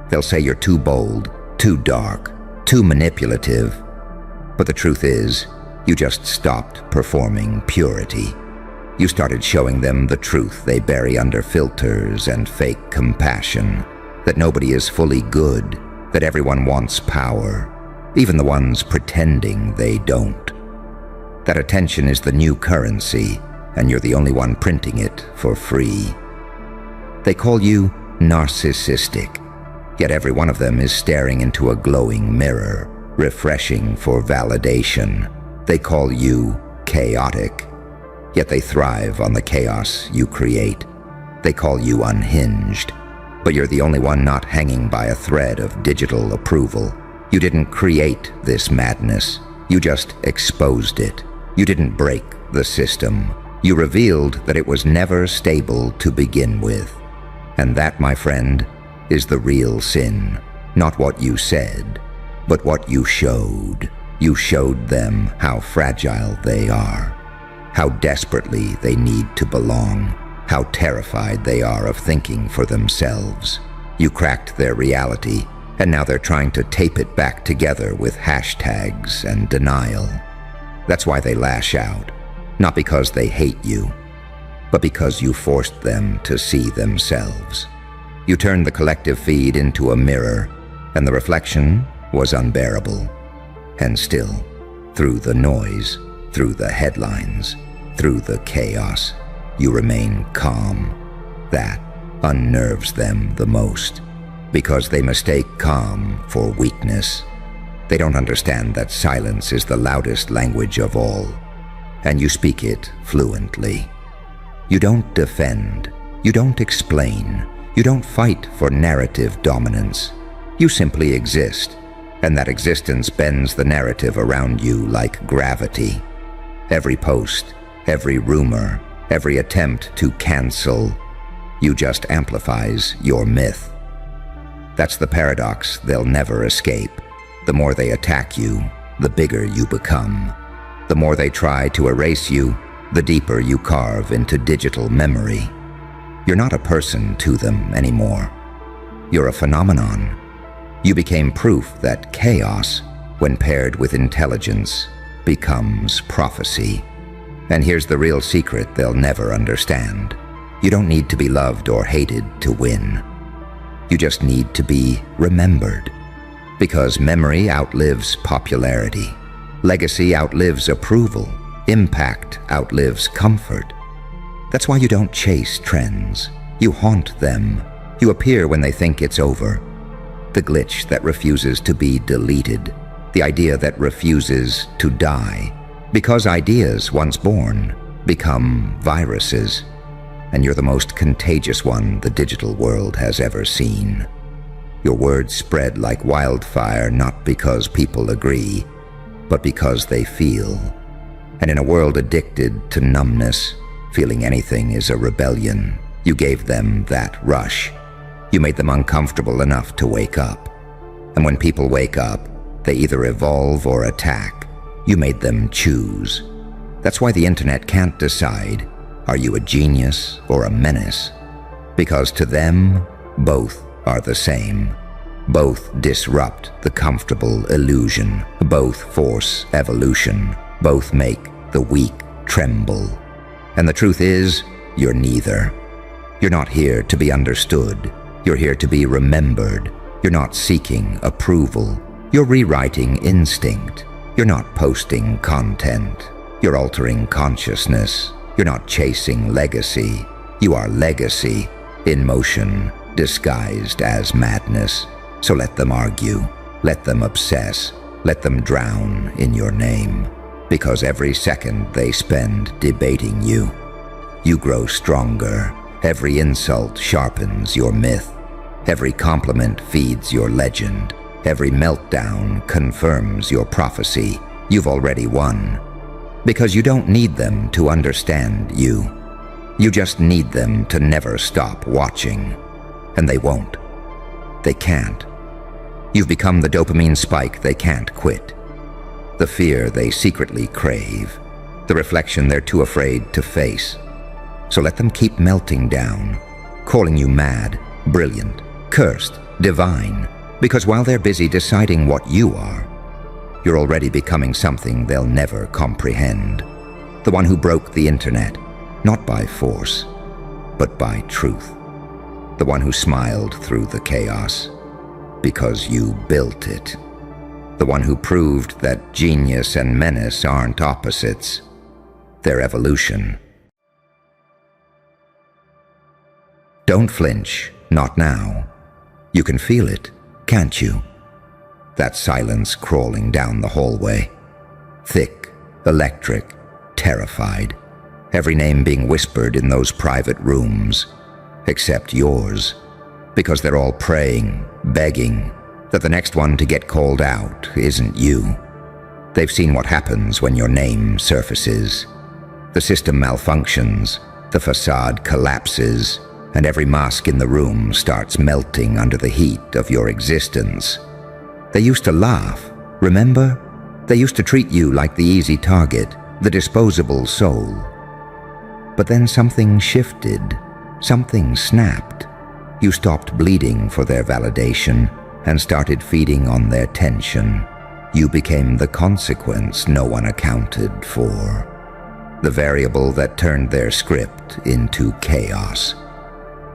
Speaker 1: They'll say you're too bold, too dark, too manipulative. But the truth is, you just stopped performing purity. You started showing them the truth they bury under filters and fake compassion. That nobody is fully good, that everyone wants power, even the ones pretending they don't. That attention is the new currency, and you're the only one printing it for free. They call you narcissistic. Yet every one of them is staring into a glowing mirror, refreshing for validation. They call you chaotic, yet they thrive on the chaos you create. They call you unhinged, but you're the only one not hanging by a thread of digital approval. You didn't create this madness. You just exposed it. You didn't break the system. You revealed that it was never stable to begin with. And that, my friend, is the real sin. Not what you said, but what you showed. You showed them how fragile they are, how desperately they need to belong, how terrified they are of thinking for themselves. You cracked their reality, and now they're trying to tape it back together with hashtags and denial. That's why they lash out, not because they hate you, but because you forced them to see themselves. You turned the collective feed into a mirror, and the reflection was unbearable. And still, through the noise, through the headlines, through the chaos, you remain calm. That unnerves them the most, because they mistake calm for weakness. They don't understand that silence is the loudest language of all, and you speak it fluently. You don't defend, you don't explain, you don't fight for narrative dominance. You simply exist, and that existence bends the narrative around you like gravity. Every post, every rumor, every attempt to cancel, you just amplifies your myth. That's the paradox they'll never escape. The more they attack you, the bigger you become. The more they try to erase you, the deeper you carve into digital memory. You're not a person to them anymore. You're a phenomenon. You became proof that chaos, when paired with intelligence, becomes prophecy. And here's the real secret they'll never understand. You don't need to be loved or hated to win. You just need to be remembered. Because memory outlives popularity. Legacy outlives approval. Impact outlives comfort. That's why you don't chase trends. You haunt them. You appear when they think it's over. The glitch that refuses to be deleted. The idea that refuses to die. Because ideas, once born, become viruses. And you're the most contagious one the digital world has ever seen. Your words spread like wildfire, not because people agree, but because they feel. And in a world addicted to numbness, feeling anything is a rebellion. You gave them that rush. You made them uncomfortable enough to wake up. And when people wake up, they either evolve or attack. You made them choose. That's why the internet can't decide, are you a genius or a menace? Because to them, both are the same. Both disrupt the comfortable illusion. Both force evolution. Both make the weak tremble. And the truth is, you're neither. You're not here to be understood. You're here to be remembered. You're not seeking approval. You're rewriting instinct. You're not posting content. You're altering consciousness. You're not chasing legacy. You are legacy in motion, disguised as madness. So let them argue. Let them obsess. Let them drown in your name. Because every second they spend debating you, you grow stronger. Every insult sharpens your myth. Every compliment feeds your legend. Every meltdown confirms your prophecy. You've already won. Because you don't need them to understand you. You just need them to never stop watching. And they won't. They can't. You've become the dopamine spike they can't quit. The fear they secretly crave. The reflection they're too afraid to face. So let them keep melting down, calling you mad, brilliant, cursed, divine. Because while they're busy deciding what you are, you're already becoming something they'll never comprehend. The one who broke the internet, not by force, but by truth. The one who smiled through the chaos, because you built it. The one who proved that genius and menace aren't opposites, they're evolution. Don't flinch, not now. You can feel it, can't you? That silence crawling down the hallway. Thick, electric, terrified. Every name being whispered in those private rooms, except yours, because they're all praying, begging, that the next one to get called out isn't you. They've seen what happens when your name surfaces. The system malfunctions, the facade collapses, and every mask in the room starts melting under the heat of your existence. They used to laugh, remember? They used to treat you like the easy target, the disposable soul. But then something shifted, something snapped. You stopped bleeding for their validation and started feeding on their tension. You became the consequence no one accounted for. The variable that turned their script into chaos.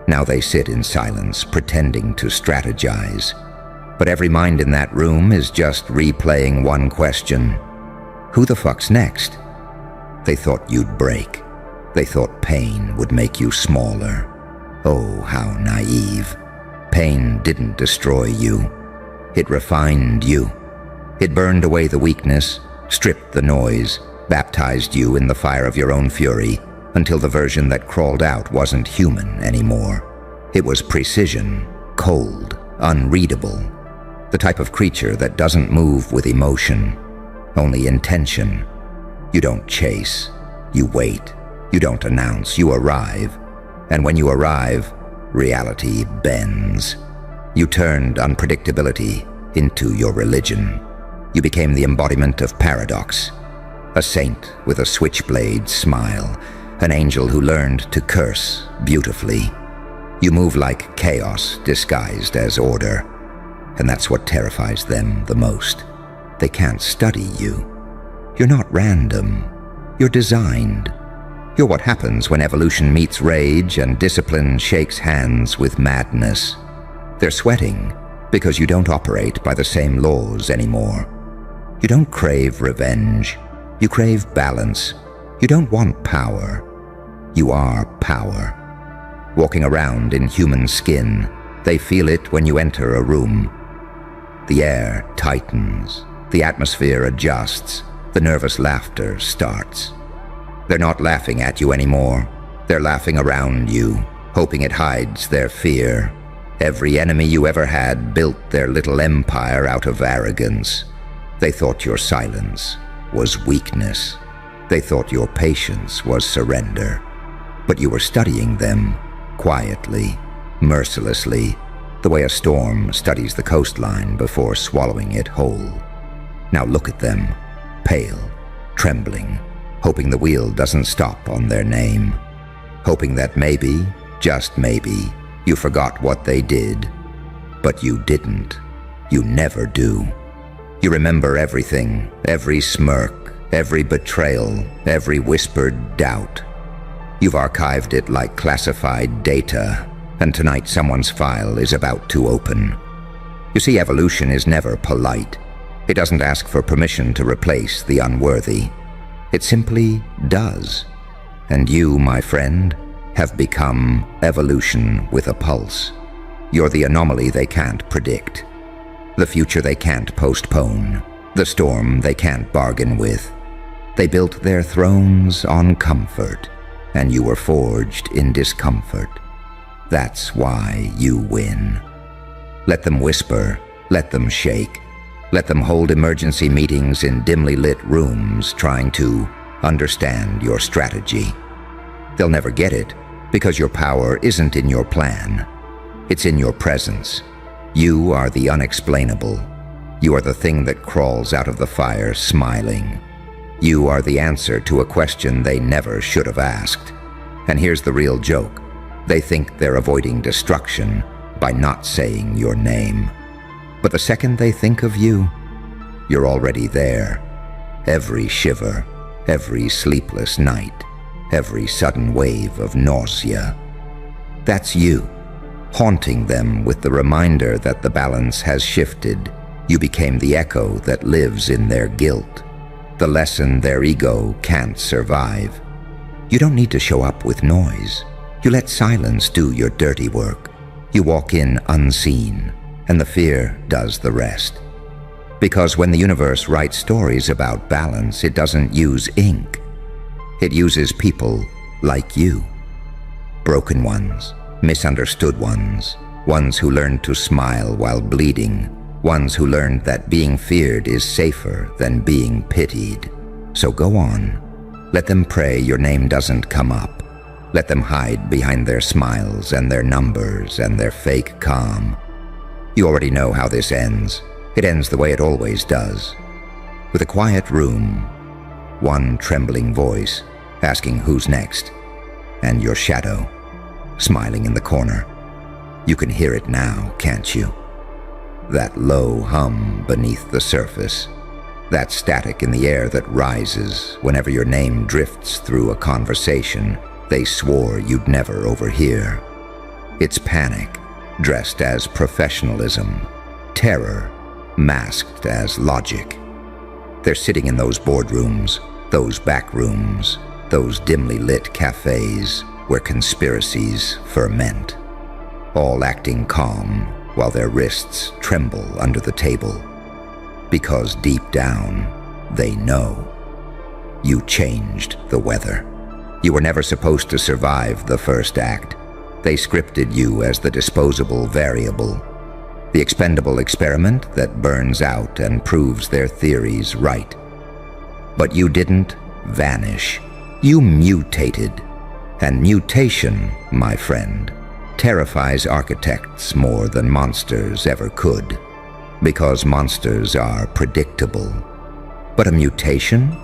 Speaker 1: Now they sit in silence, pretending to strategize. But every mind in that room is just replaying one question. Who the fuck's next? They thought you'd break. They thought pain would make you smaller. Oh, how naive. Pain didn't destroy you. It refined you. It burned away the weakness, stripped the noise, baptized you in the fire of your own fury, until the version that crawled out wasn't human anymore. It was precision, cold, unreadable. The type of creature that doesn't move with emotion, only intention. You don't chase, you wait. You don't announce, you arrive. And when you arrive, reality bends. You turned unpredictability into your religion. You became the embodiment of paradox. A saint with a switchblade smile. An angel who learned to curse beautifully. You move like chaos disguised as order. And that's what terrifies them the most. They can't study you. You're not random. You're designed. You're what happens when evolution meets rage and discipline shakes hands with madness. They're sweating because you don't operate by the same laws anymore. You don't crave revenge. You crave balance. You don't want power. You are power. Walking around in human skin, they feel it when you enter a room. The air tightens. The atmosphere adjusts. The nervous laughter starts. They're not laughing at you anymore. They're laughing around you, hoping it hides their fear. Every enemy you ever had built their little empire out of arrogance. They thought your silence was weakness. They thought your patience was surrender. But you were studying them, quietly, mercilessly, the way a storm studies the coastline before swallowing it whole. Now look at them, pale, trembling, hoping the wheel doesn't stop on their name, hoping that maybe, just maybe, you forgot what they did. But you didn't. You never do. You remember everything, every smirk, every betrayal, every whispered doubt. You've archived it like classified data, and tonight someone's file is about to open. You see, evolution is never polite. It doesn't ask for permission to replace the unworthy. It simply does. And you, my friend, have become evolution with a pulse. You're the anomaly they can't predict. The future they can't postpone. The storm they can't bargain with. They built their thrones on comfort, and you were forged in discomfort. That's why you win. Let them whisper, let them shake. Let them hold emergency meetings in dimly lit rooms trying to understand your strategy. They'll never get it because your power isn't in your plan. It's in your presence. You are the unexplainable. You are the thing that crawls out of the fire smiling. You are the answer to a question they never should have asked. And here's the real joke. They think they're avoiding destruction by not saying your name. But the second they think of you, you're already there. Every shiver, every sleepless night, every sudden wave of nausea. That's you, haunting them with the reminder that the balance has shifted. You became the echo that lives in their guilt, the lesson their ego can't survive. You don't need to show up with noise. You let silence do your dirty work. You walk in unseen, and the fear does the rest. Because when the universe writes stories about balance, it doesn't use ink. It uses people like you. Broken ones, misunderstood ones, ones who learned to smile while bleeding, ones who learned that being feared is safer than being pitied. So go on. Let them pray your name doesn't come up. Let them hide behind their smiles and their numbers and their fake calm. You already know how this ends. It ends the way it always does. With a quiet room, one trembling voice asking who's next, and your shadow smiling in the corner. You can hear it now, can't you? That low hum beneath the surface, that static in the air that rises whenever your name drifts through a conversation they swore you'd never overhear. It's panic, dressed as professionalism, terror, masked as logic. They're sitting in those boardrooms, those back rooms, those dimly lit cafes where conspiracies ferment, all acting calm while their wrists tremble under the table. Because deep down, they know. You changed the weather. You were never supposed to survive the first act. They scripted you as the disposable variable, the expendable experiment that burns out and proves their theories right. But you didn't vanish. You mutated. And mutation, my friend, terrifies architects more than monsters ever could, because monsters are predictable. But a mutation?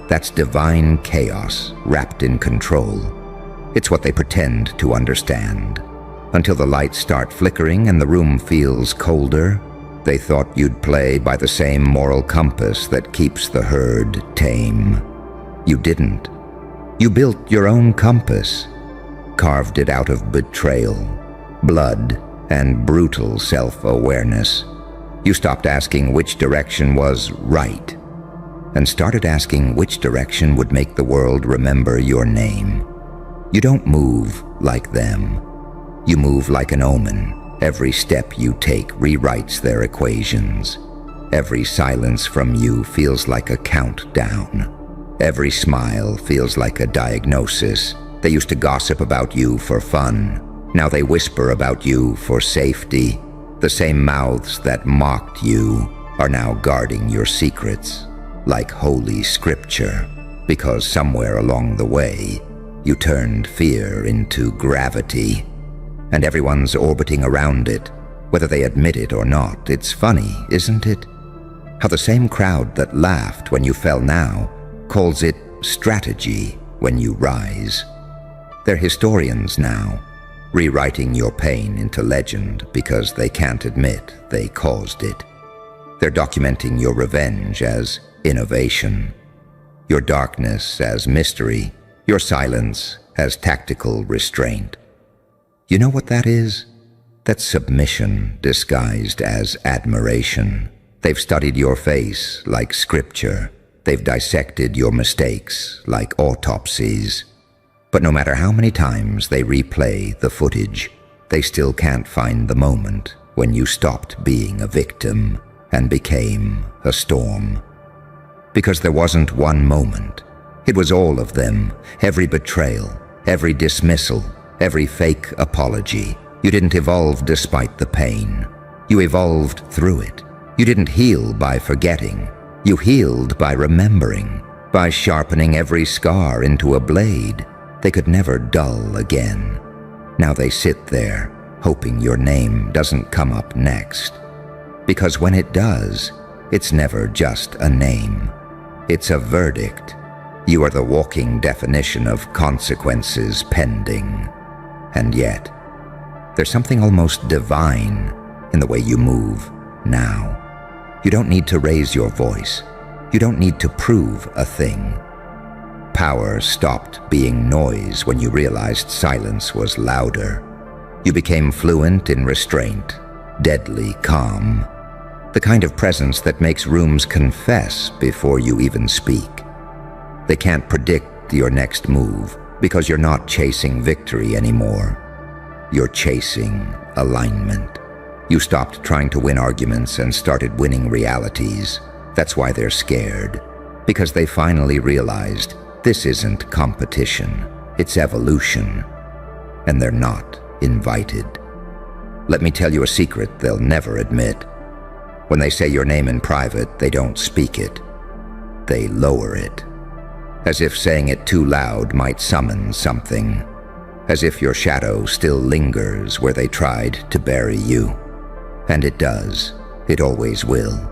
Speaker 1: That's divine chaos wrapped in control. It's what they pretend to understand. Until the lights start flickering and the room feels colder, they thought you'd play by the same moral compass that keeps the herd tame. You didn't. You built your own compass, carved it out of betrayal, blood, and brutal self-awareness. You stopped asking which direction was right, and started asking which direction would make the world remember your name. You don't move like them. You move like an omen. Every step you take rewrites their equations. Every silence from you feels like a countdown. Every smile feels like a diagnosis. They used to gossip about you for fun. Now they whisper about you for safety. The same mouths that mocked you are now guarding your secrets, like holy scripture, because somewhere along the way, you turned fear into gravity, and everyone's orbiting around it, whether they admit it or not. It's funny, isn't it? How the same crowd that laughed when you fell now calls it strategy when you rise. They're historians now, rewriting your pain into legend because they can't admit they caused it. They're documenting your revenge as innovation, your darkness as mystery, your silence as tactical restraint. You know what that is? That's submission disguised as admiration. They've studied your face like scripture. They've dissected your mistakes like autopsies. But no matter how many times they replay the footage, they still can't find the moment when you stopped being a victim and became a storm. Because there wasn't one moment. It was all of them, every betrayal, every dismissal, every fake apology. You didn't evolve despite the pain. You evolved through it. You didn't heal by forgetting. You healed by remembering, by sharpening every scar into a blade they could never dull again. Now they sit there, hoping your name doesn't come up next. Because when it does, it's never just a name. It's a verdict. You are the walking definition of consequences pending. And yet, there's something almost divine in the way you move now. You don't need to raise your voice. You don't need to prove a thing. Power stopped being noise when you realized silence was louder. You became fluent in restraint, deadly calm, the kind of presence that makes rooms confess before you even speak. They can't predict your next move because you're not chasing victory anymore. You're chasing alignment. You stopped trying to win arguments and started winning realities. That's why they're scared. Because they finally realized this isn't competition, it's evolution. And they're not invited. Let me tell you a secret they'll never admit. When they say your name in private, they don't speak it. They lower it. As if saying it too loud might summon something. As if your shadow still lingers where they tried to bury you. And it does. It always will.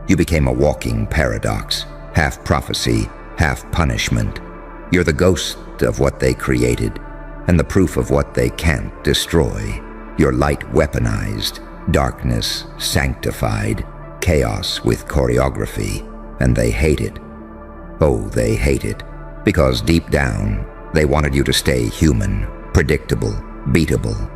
Speaker 1: You became a walking paradox, half prophecy, half punishment. You're the ghost of what they created, and the proof of what they can't destroy. Your light weaponized, darkness sanctified, chaos with choreography, and they hate it. Oh, they hate it, because deep down, they wanted you to stay human, predictable, beatable.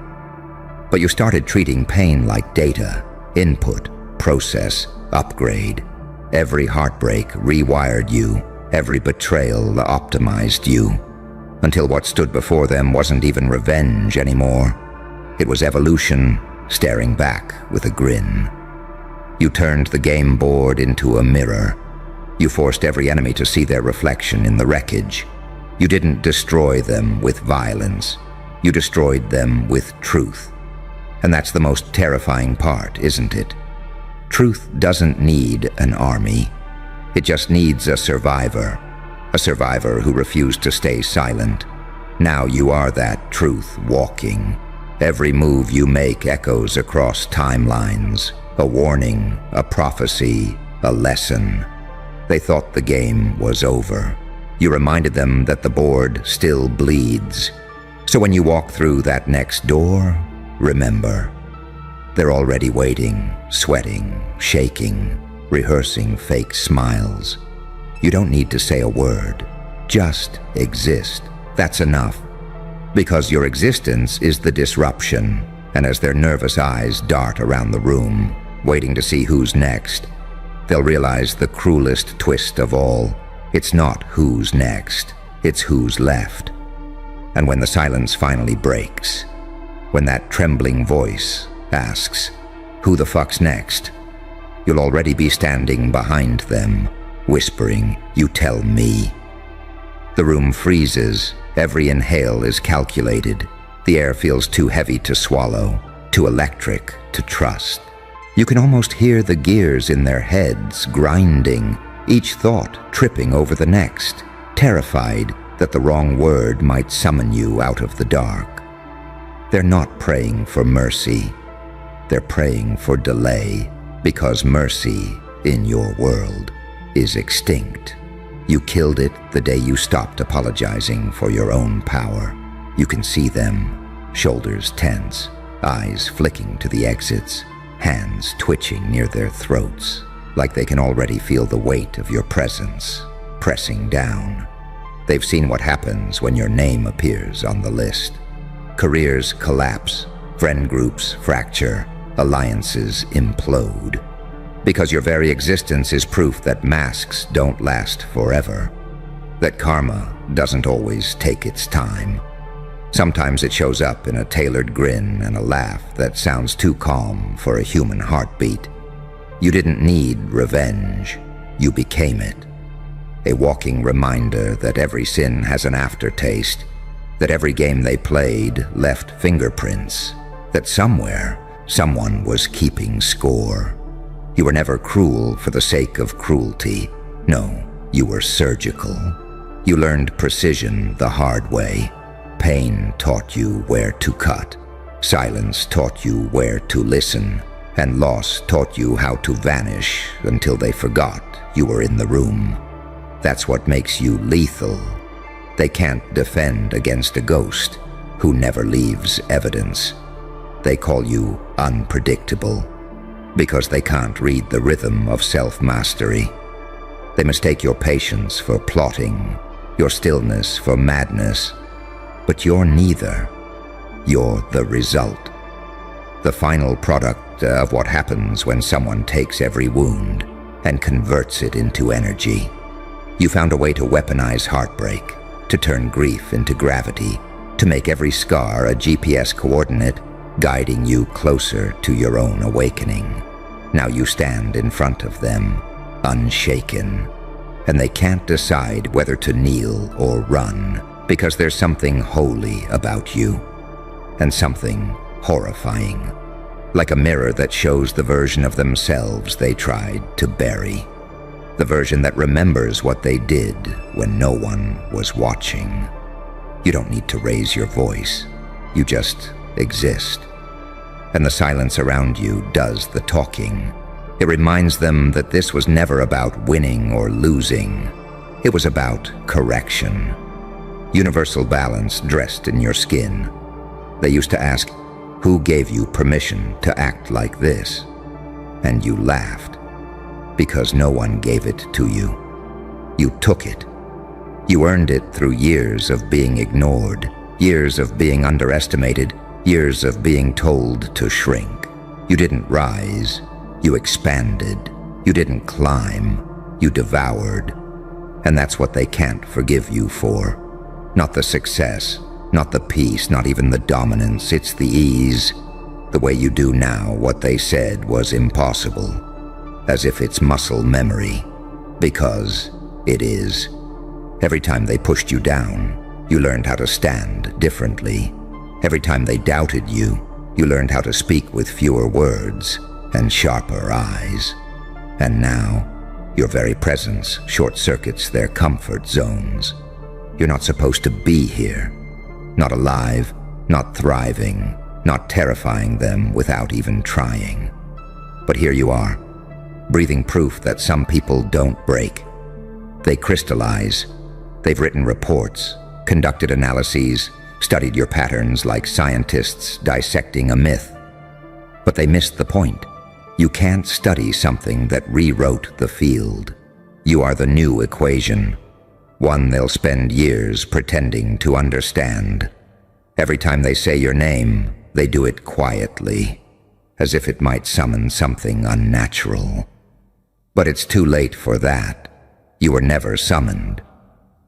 Speaker 1: But you started treating pain like data, input, process, upgrade. Every heartbreak rewired you, every betrayal optimized you, until what stood before them wasn't even revenge anymore. It was evolution staring back with a grin. You turned the game board into a mirror. You forced every enemy to see their reflection in the wreckage. You didn't destroy them with violence. You destroyed them with truth. And that's the most terrifying part, isn't it? Truth doesn't need an army. It just needs a survivor who refused to stay silent. Now you are that truth walking. Every move you make echoes across timelines, a warning, a prophecy, a lesson. They thought the game was over. You reminded them that the board still bleeds. So when you walk through that next door, remember, they're already waiting, sweating, shaking, rehearsing fake smiles. You don't need to say a word. Just exist. That's enough. Because your existence is the disruption, and as their nervous eyes dart around the room, waiting to see who's next, they'll realize the cruelest twist of all. It's not who's next, it's who's left. And when the silence finally breaks, when that trembling voice asks, "Who the fuck's next?" you'll already be standing behind them, whispering, "You tell me." The room freezes. Every inhale is calculated. The air feels too heavy to swallow, too electric to trust. You can almost hear the gears in their heads grinding, each thought tripping over the next, terrified that the wrong word might summon you out of the dark. They're not praying for mercy. They're praying for delay, because mercy in your world is extinct. You killed it the day you stopped apologizing for your own power. You can see them, shoulders tense, eyes flicking to the exits, hands twitching near their throats, like they can already feel the weight of your presence pressing down. They've seen what happens when your name appears on the list. Careers collapse, friend groups fracture, alliances implode. Because your very existence is proof that masks don't last forever, that karma doesn't always take its time. Sometimes it shows up in a tailored grin and a laugh that sounds too calm for a human heartbeat. You didn't need revenge, you became it. A walking reminder that every sin has an aftertaste, that every game they played left fingerprints, that somewhere, someone was keeping score. You were never cruel for the sake of cruelty. No, you were surgical. You learned precision the hard way. Pain taught you where to cut. Silence taught you where to listen. And loss taught you how to vanish until they forgot you were in the room. That's what makes you lethal. They can't defend against a ghost who never leaves evidence. They call you unpredictable, because they can't read the rhythm of self-mastery. They mistake your patience for plotting, your stillness for madness. But you're neither. You're the result. The final product of what happens when someone takes every wound and converts it into energy. You found a way to weaponize heartbreak, to turn grief into gravity, to make every scar a GPS coordinate, guiding you closer to your own awakening. Now you stand in front of them, unshaken, and they can't decide whether to kneel or run, because there's something holy about you, and something horrifying, like a mirror that shows the version of themselves they tried to bury, the version that remembers what they did when no one was watching. You don't need to raise your voice, you just exist. And the silence around you does the talking. It reminds them that this was never about winning or losing. It was about correction. Universal balance dressed in your skin. They used to ask, "Who gave you permission to act like this?" And you laughed, because no one gave it to you. You took it. You earned it through years of being ignored, years of being underestimated, years of being told to shrink. You didn't rise, you expanded. You didn't climb, you devoured. And that's what they can't forgive you for. Not the success, not the peace, not even the dominance. It's the ease, the way you do now what they said was impossible, as if it's muscle memory, because it is. Every time they pushed you down, you learned how to stand differently. Every time they doubted you, you learned how to speak with fewer words and sharper eyes. And now, your very presence short-circuits their comfort zones. You're not supposed to be here. Not alive, not thriving, not terrifying them without even trying. But here you are, breathing proof that some people don't break. They crystallize. They've written reports, conducted analyses, studied your patterns like scientists dissecting a myth. But they missed the point. You can't study something that rewrote the field. You are the new equation, one they'll spend years pretending to understand. Every time they say your name, they do it quietly, as if it might summon something unnatural. But it's too late for that. You were never summoned.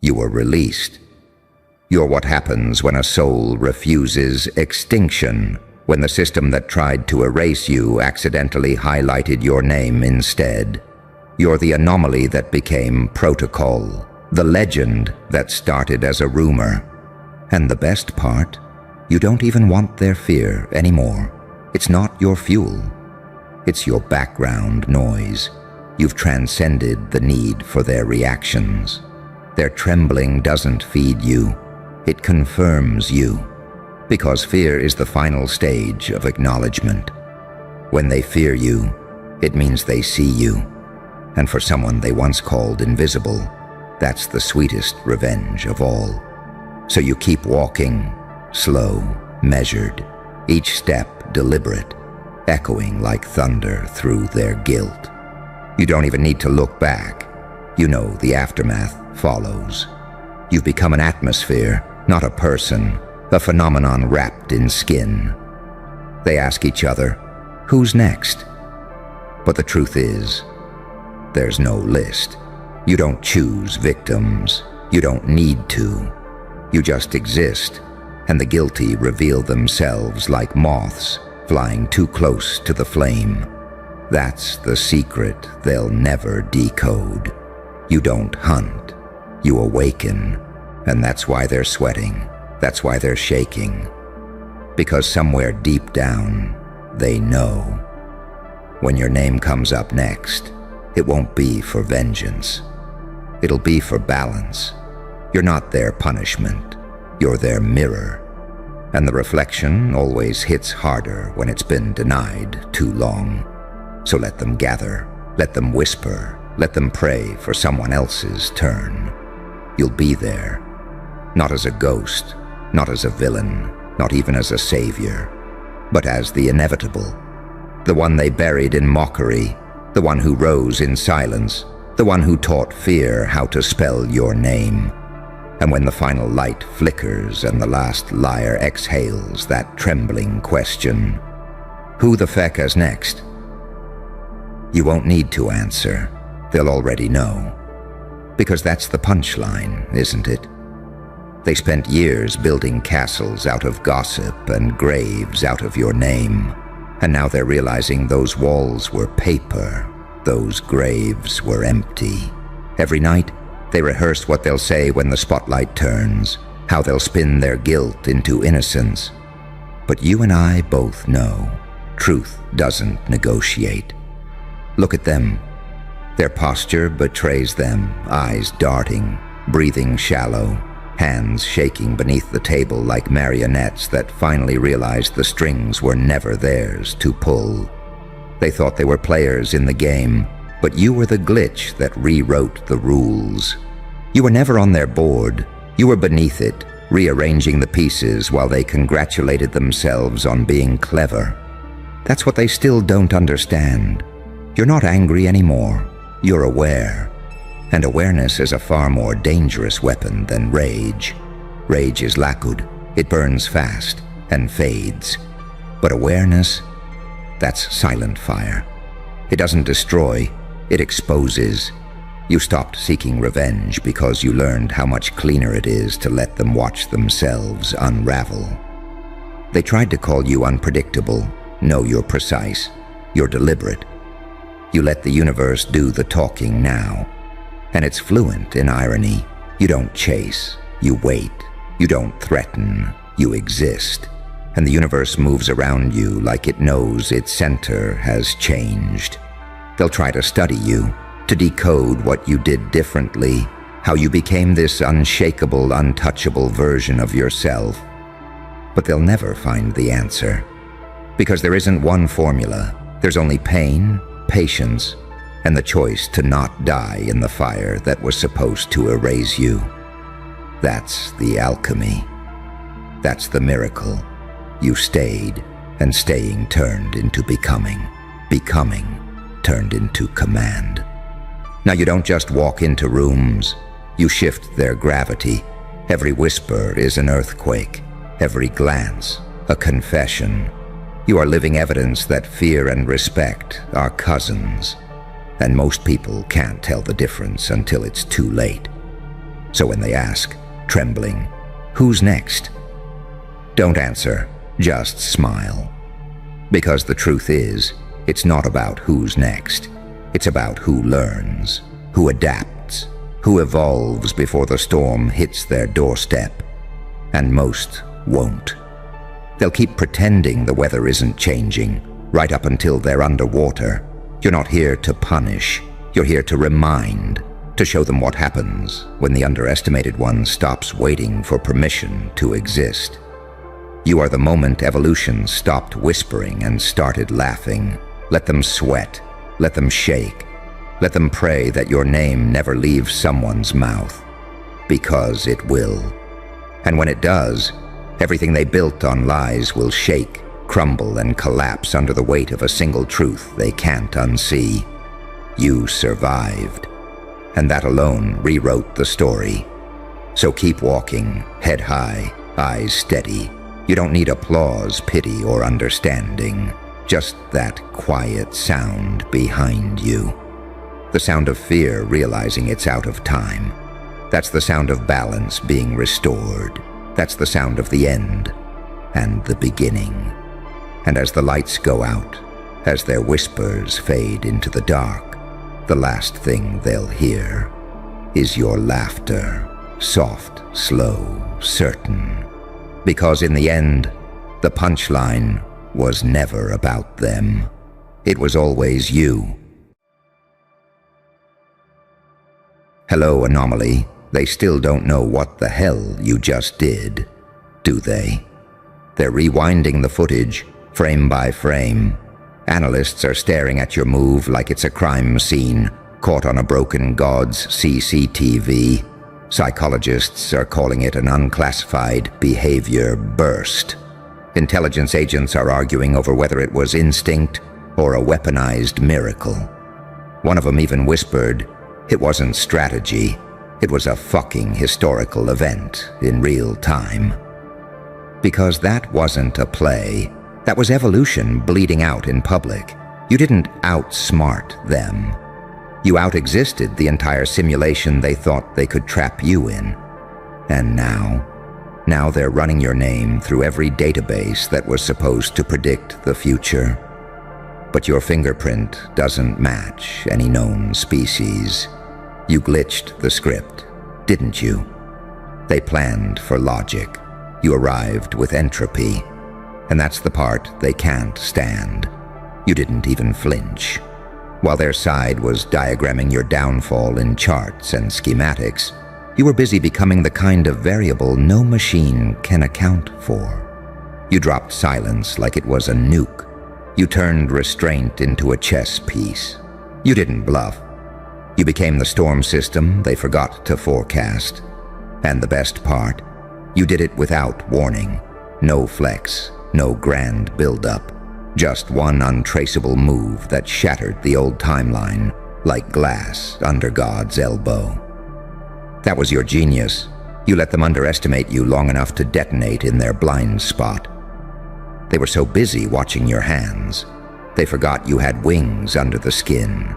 Speaker 1: You were released. You're what happens when a soul refuses extinction, when the system that tried to erase you accidentally highlighted your name instead. You're the anomaly that became protocol, the legend that started as a rumor. And the best part, you don't even want their fear anymore. It's not your fuel. It's your background noise. You've transcended the need for their reactions. Their trembling doesn't feed you. It confirms you. Because fear is the final stage of acknowledgement. When they fear you, it means they see you. And for someone they once called invisible, that's the sweetest revenge of all. So you keep walking, slow, measured, each step deliberate, echoing like thunder through their guilt. You don't even need to look back. You know the aftermath follows. You've become an atmosphere, not a person, a phenomenon wrapped in skin. They ask each other, who's next? But the truth is, there's no list. You don't choose victims. You don't need to. You just exist, and the guilty reveal themselves like moths flying too close to the flame. That's the secret they'll never decode. You don't hunt. You awaken, and that's why they're sweating. That's why they're shaking. Because somewhere deep down, they know. When your name comes up next, it won't be for vengeance. It'll be for balance. You're not their punishment. You're their mirror. And the reflection always hits harder when it's been denied too long. So let them gather. Let them whisper. Let them pray for someone else's turn. You'll be there. Not as a ghost. Not as a villain, not even as a savior, but as the inevitable, the one they buried in mockery, the one who rose in silence, the one who taught fear how to spell your name. And when the final light flickers and the last liar exhales that trembling question, who the feck is next? You won't need to answer. They'll already know. Because that's the punchline, isn't it? They spent years building castles out of gossip and graves out of your name. And now they're realizing those walls were paper, those graves were empty. Every night, they rehearse what they'll say when the spotlight turns, how they'll spin their guilt into innocence. But you and I both know truth doesn't negotiate. Look at them. Their posture betrays them, eyes darting, breathing shallow, hands shaking beneath the table like marionettes that finally realized the strings were never theirs to pull. They thought they were players in the game, but you were the glitch that rewrote the rules. You were never on their board. You were beneath it, rearranging the pieces while they congratulated themselves on being clever. That's what they still don't understand. You're not angry anymore. You're aware. And awareness is a far more dangerous weapon than rage. Rage is lakud. It burns fast and fades. But awareness, that's silent fire. It doesn't destroy, it exposes. You stopped seeking revenge because you learned how much cleaner it is to let them watch themselves unravel. They tried to call you unpredictable. No, you're precise. You're deliberate. You let the universe do the talking now. And it's fluent in irony. You don't chase. You wait. You don't threaten. You exist. And the universe moves around you like it knows its center has changed. They'll try to study you, to decode what you did differently, how you became this unshakable, untouchable version of yourself. But they'll never find the answer. Because there isn't one formula. There's only pain, patience, and the choice to not die in the fire that was supposed to erase you. That's the alchemy. That's the miracle. You stayed, and staying turned into becoming. Becoming turned into command. Now you don't just walk into rooms. You shift their gravity. Every whisper is an earthquake. Every glance, a confession. You are living evidence that fear and respect are cousins. And most people can't tell the difference until it's too late. So when they ask, trembling, "Who's next?" don't answer, just smile. Because the truth is, it's not about who's next. It's about who learns, who adapts, who evolves before the storm hits their doorstep. And most won't. They'll keep pretending the weather isn't changing, right up until they're underwater. You're not here to punish. You're here to remind, to show them what happens when the underestimated one stops waiting for permission to exist. You are the moment evolution stopped whispering and started laughing. Let them sweat. Let them shake. Let them pray that your name never leaves someone's mouth. Because it will. And when it does, everything they built on lies will shake, crumble, and collapse under the weight of a single truth they can't unsee. You survived. And that alone rewrote the story. So keep walking, head high, eyes steady. You don't need applause, pity, or understanding. Just that quiet sound behind you. The sound of fear realizing it's out of time. That's the sound of balance being restored. That's the sound of the end and the beginning. And as the lights go out, as their whispers fade into the dark, the last thing they'll hear is your laughter, soft, slow, certain. Because in the end, the punchline was never about them. It was always you. Hello, Anomaly. They still don't know what the hell you just did, do they? They're rewinding the footage, frame by frame. Analysts are staring at your move like it's a crime scene, caught on a broken god's CCTV. Psychologists are calling it an unclassified behavior burst. Intelligence agents are arguing over whether it was instinct or a weaponized miracle. One of them even whispered, it wasn't strategy, it was a fucking historical event in real time. Because that wasn't a play, that was evolution bleeding out in public. You didn't outsmart them. You out-existed the entire simulation they thought they could trap you in. And now, Now they're running your name through every database that was supposed to predict the future. But your fingerprint doesn't match any known species. You glitched the script, didn't you? They planned for logic. You arrived with entropy. And that's the part they can't stand. You didn't even flinch. While their side was diagramming your downfall in charts and schematics, you were busy becoming the kind of variable no machine can account for. You dropped silence like it was a nuke. You turned restraint into a chess piece. You didn't bluff. You became the storm system they forgot to forecast. And the best part, you did it without warning. No flex, no grand build-up. Just one untraceable move that shattered the old timeline like glass under God's elbow. That was your genius. You let them underestimate you long enough to detonate in their blind spot. They were so busy watching your hands, they forgot you had wings under the skin.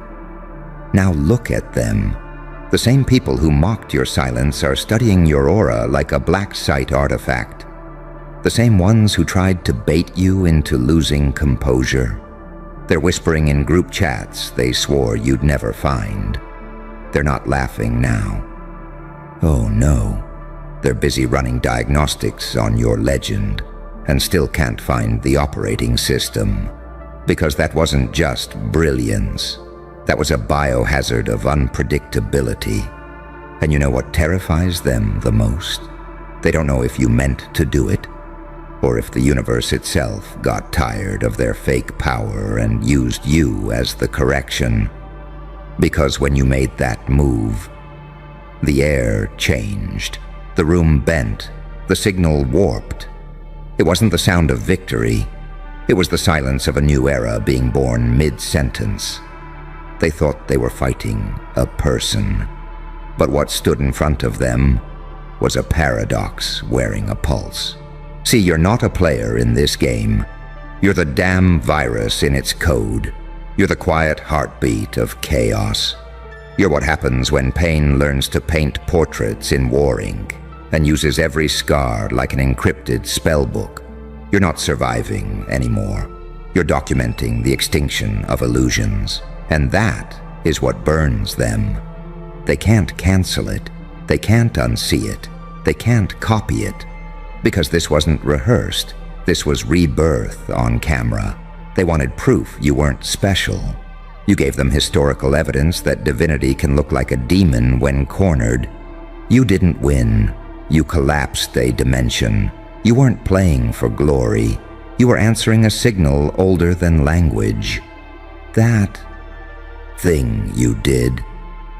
Speaker 1: Now look at them. The same people who mocked your silence are studying your aura like a black site artifact. The same ones who tried to bait you into losing composure. They're whispering in group chats they swore you'd never find. They're not laughing now. Oh no, they're busy running diagnostics on your legend and still can't find the operating system. Because that wasn't just brilliance. That was a biohazard of unpredictability. And you know what terrifies them the most? They don't know if you meant to do it, or if the universe itself got tired of their fake power and used you as the correction. Because when you made that move, the air changed, the room bent, the signal warped. It wasn't the sound of victory. It was the silence of a new era being born mid-sentence. They thought they were fighting a person. But what stood in front of them was a paradox wearing a pulse. See, you're not a player in this game. You're the damn virus in its code. You're the quiet heartbeat of chaos. You're what happens when pain learns to paint portraits in war ink and uses every scar like an encrypted spellbook. You're not surviving anymore. You're documenting the extinction of illusions. And that is what burns them. They can't cancel it. They can't unsee it. They can't copy it. Because this wasn't rehearsed. This was rebirth on camera. They wanted proof you weren't special. You gave them historical evidence that divinity can look like a demon when cornered. You didn't win. You collapsed a dimension. You weren't playing for glory. You were answering a signal older than language. That thing you did,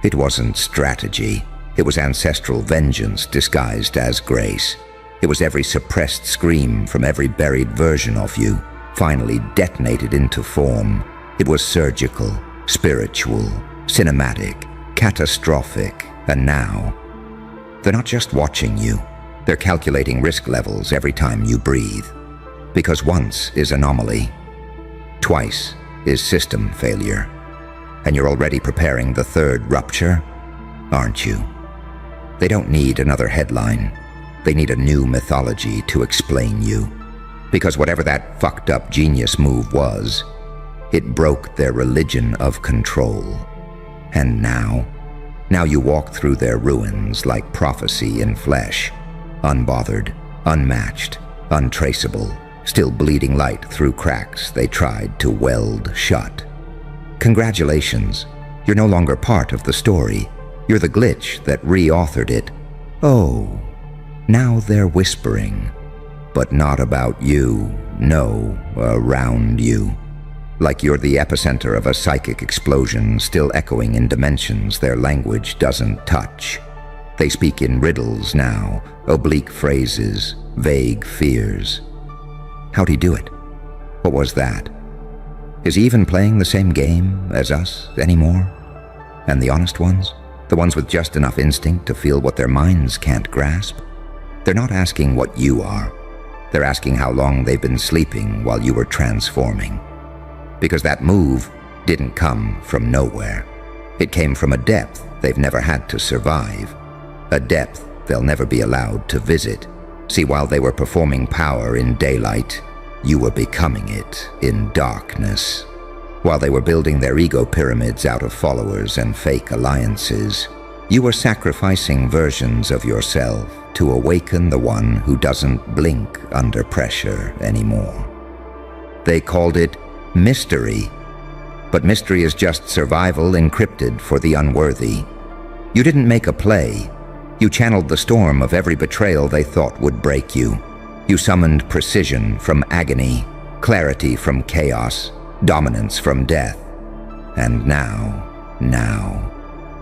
Speaker 1: it wasn't strategy. It was ancestral vengeance disguised as grace. It was every suppressed scream from every buried version of you, finally detonated into form. It was surgical, spiritual, cinematic, catastrophic, and now, they're not just watching you. They're calculating risk levels every time you breathe. Because once is anomaly. Twice is system failure. And you're already preparing the third rupture, aren't you? They don't need another headline. They need a new mythology to explain you. Because whatever that fucked up genius move was, it broke their religion of control. And now you walk through their ruins like prophecy in flesh, unbothered, unmatched, untraceable, still bleeding light through cracks they tried to weld shut. Congratulations, you're no longer part of the story. You're the glitch that reauthored it. Oh, now they're whispering, but not about you, no, around you. Like you're the epicenter of a psychic explosion still echoing in dimensions their language doesn't touch. They speak in riddles now, oblique phrases, vague fears. How'd he do it? What was that? Is he even playing the same game as us anymore? And the honest ones? The ones with just enough instinct to feel what their minds can't grasp? They're not asking what you are. They're asking how long they've been sleeping while you were transforming. Because that move didn't come from nowhere. It came from a depth they've never had to survive. A depth they'll never be allowed to visit. See, while they were performing power in daylight, you were becoming it in darkness. While they were building their ego pyramids out of followers and fake alliances, you were sacrificing versions of yourself to awaken the one who doesn't blink under pressure anymore. They called it mystery, but mystery is just survival encrypted for the unworthy. You didn't make a play. You channeled the storm of every betrayal they thought would break you. You summoned precision from agony, clarity from chaos, dominance from death. And now,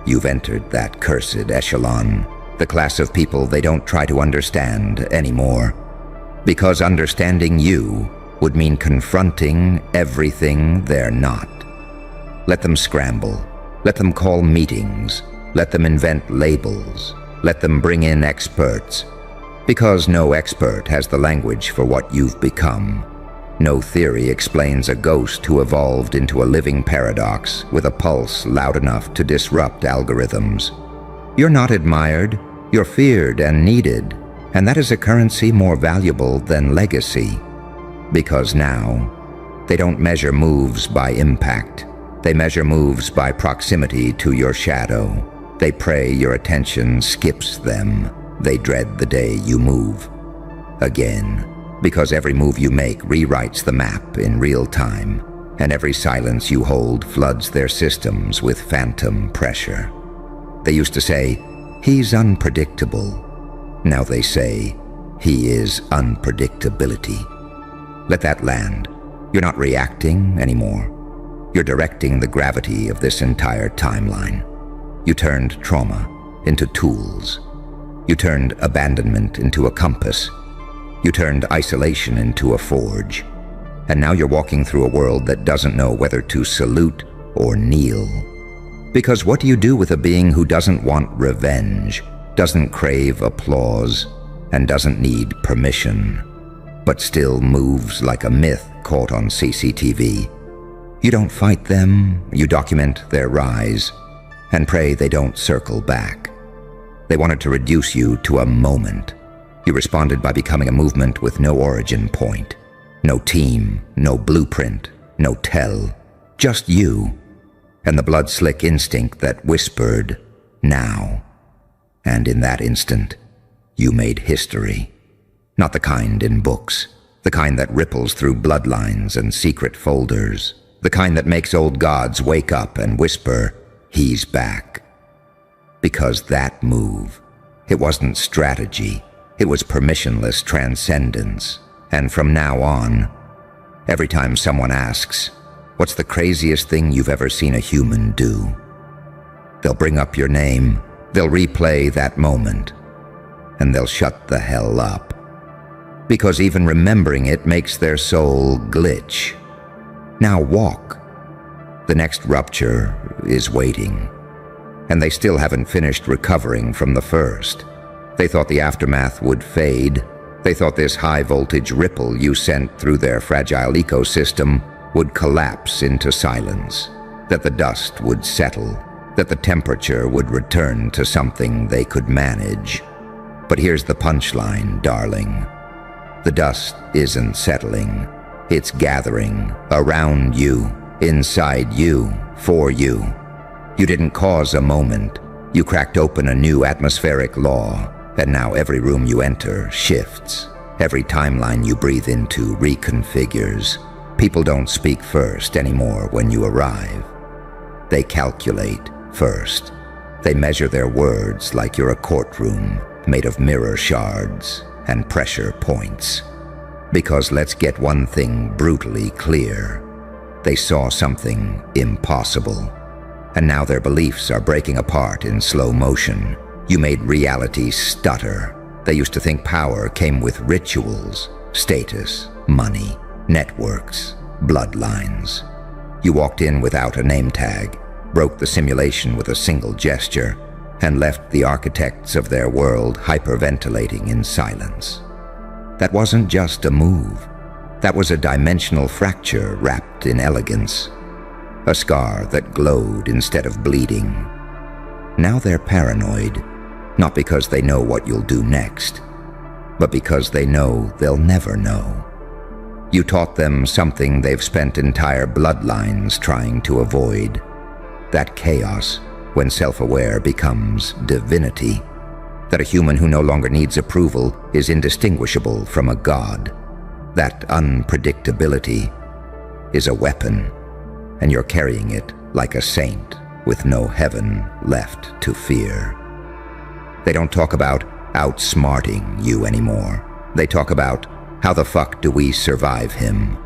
Speaker 1: you've entered that cursed echelon, the class of people they don't try to understand anymore. Because understanding you would mean confronting everything they're not. Let them scramble. Let them call meetings. Let them invent labels. Let them bring in experts. Because no expert has the language for what you've become. No theory explains a ghost who evolved into a living paradox with a pulse loud enough to disrupt algorithms. You're not admired, you're feared and needed, and that is a currency more valuable than legacy. Because now, they don't measure moves by impact. They measure moves by proximity to your shadow. They pray your attention skips them. They dread the day you move. Again. Because every move you make rewrites the map in real time, and every silence you hold floods their systems with phantom pressure. They used to say, "He's unpredictable." Now they say, "He is unpredictability." Let that land. You're not reacting anymore. You're directing the gravity of this entire timeline. You turned trauma into tools. You turned abandonment into a compass. You turned isolation into a forge. And now you're walking through a world that doesn't know whether to salute or kneel. Because what do you do with a being who doesn't want revenge, doesn't crave applause, and doesn't need permission, but still moves like a myth caught on CCTV? You don't fight them, you document their rise, and pray they don't circle back. They wanted to reduce you to a moment. You responded by becoming a movement with no origin point, no team, no blueprint, no tell, just you, and the blood-slick instinct that whispered, "Now." And in that instant, you made history. Not the kind in books, the kind that ripples through bloodlines and secret folders, the kind that makes old gods wake up and whisper, "He's back." Because that move, it wasn't strategy. It was permissionless transcendence. And from now on, every time someone asks, "What's the craziest thing you've ever seen a human do?" they'll bring up your name, they'll replay that moment, and they'll shut the hell up. Because even remembering it makes their soul glitch. Now walk. The next rupture is waiting. And they still haven't finished recovering from the first. They thought the aftermath would fade. They thought this high-voltage ripple you sent through their fragile ecosystem would collapse into silence, that the dust would settle, that the temperature would return to something they could manage. But here's the punchline, darling. The dust isn't settling. It's gathering around you, inside you, for you. You didn't cause a moment. You cracked open a new atmospheric law. And now every room you enter shifts. Every timeline you breathe into reconfigures. People don't speak first anymore when you arrive. They calculate first. They measure their words like you're a courtroom made of mirror shards and pressure points. Because let's get one thing brutally clear. They saw something impossible. And now their beliefs are breaking apart in slow motion. You made reality stutter. They used to think power came with rituals, status, money, networks, bloodlines. You walked in without a name tag, broke the simulation with a single gesture, and left the architects of their world hyperventilating in silence. That wasn't just a move. That was a dimensional fracture wrapped in elegance. A scar that glowed instead of bleeding. Now they're paranoid. Not because they know what you'll do next, but because they know they'll never know. You taught them something they've spent entire bloodlines trying to avoid. That chaos, when self-aware becomes divinity. That a human who no longer needs approval is indistinguishable from a god. That unpredictability is a weapon, and you're carrying it like a saint with no heaven left to fear. They don't talk about outsmarting you anymore. They talk about, how the fuck do we survive him?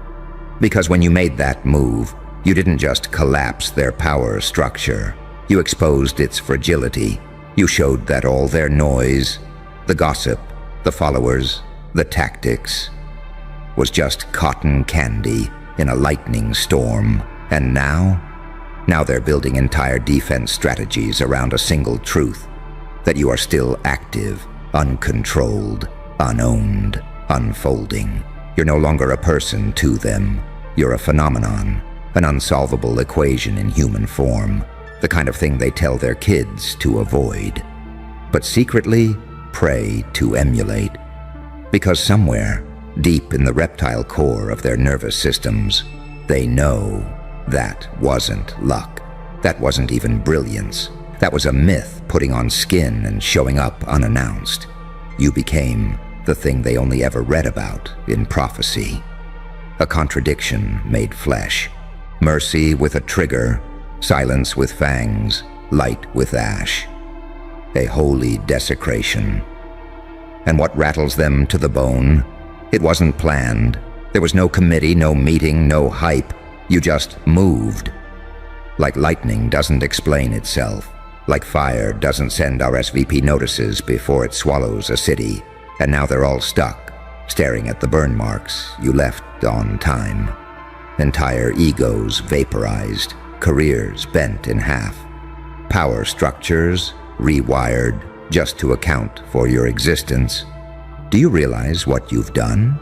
Speaker 1: Because when you made that move, you didn't just collapse their power structure. You exposed its fragility. You showed that all their noise, the gossip, the followers, the tactics, was just cotton candy in a lightning storm. And now they're building entire defense strategies around a single truth, that you are still active, uncontrolled, unowned, unfolding. You're no longer a person to them. You're a phenomenon, an unsolvable equation in human form, the kind of thing they tell their kids to avoid, but secretly pray to emulate. Because somewhere, deep in the reptile core of their nervous systems, they know that wasn't luck. That wasn't even brilliance. That was a myth putting on skin and showing up unannounced. You became the thing they only ever read about in prophecy. A contradiction made flesh. Mercy with a trigger, silence with fangs, light with ash. A holy desecration. And what rattles them to the bone? It wasn't planned. There was no committee, no meeting, no hype. You just moved. Like lightning doesn't explain itself. Like fire doesn't send RSVP notices before it swallows a city. And now they're all stuck, staring at the burn marks you left on time. Entire egos vaporized, careers bent in half. Power structures rewired just to account for your existence. Do you realize what you've done?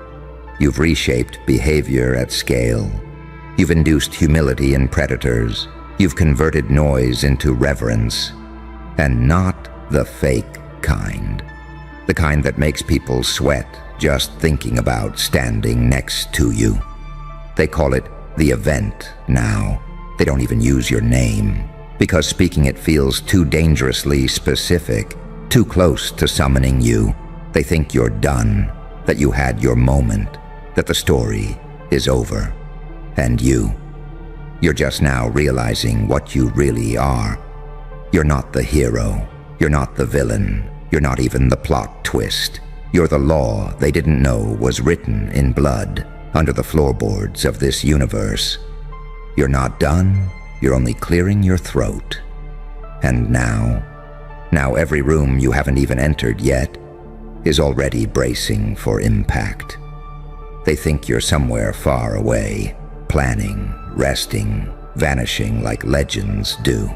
Speaker 1: You've reshaped behavior at scale. You've induced humility in predators. You've converted noise into reverence. And not the fake kind. The kind that makes people sweat just thinking about standing next to you. They call it the event now. They don't even use your name, because speaking it feels too dangerously specific, too close to summoning you. They think you're done, that you had your moment, that the story is over. And you're just now realizing what you really are. You're not the hero. You're not the villain. You're not even the plot twist. You're the law they didn't know was written in blood under the floorboards of this universe. You're not done. You're only clearing your throat. And now every room you haven't even entered yet is already bracing for impact. They think you're somewhere far away, planning, resting, vanishing like legends do.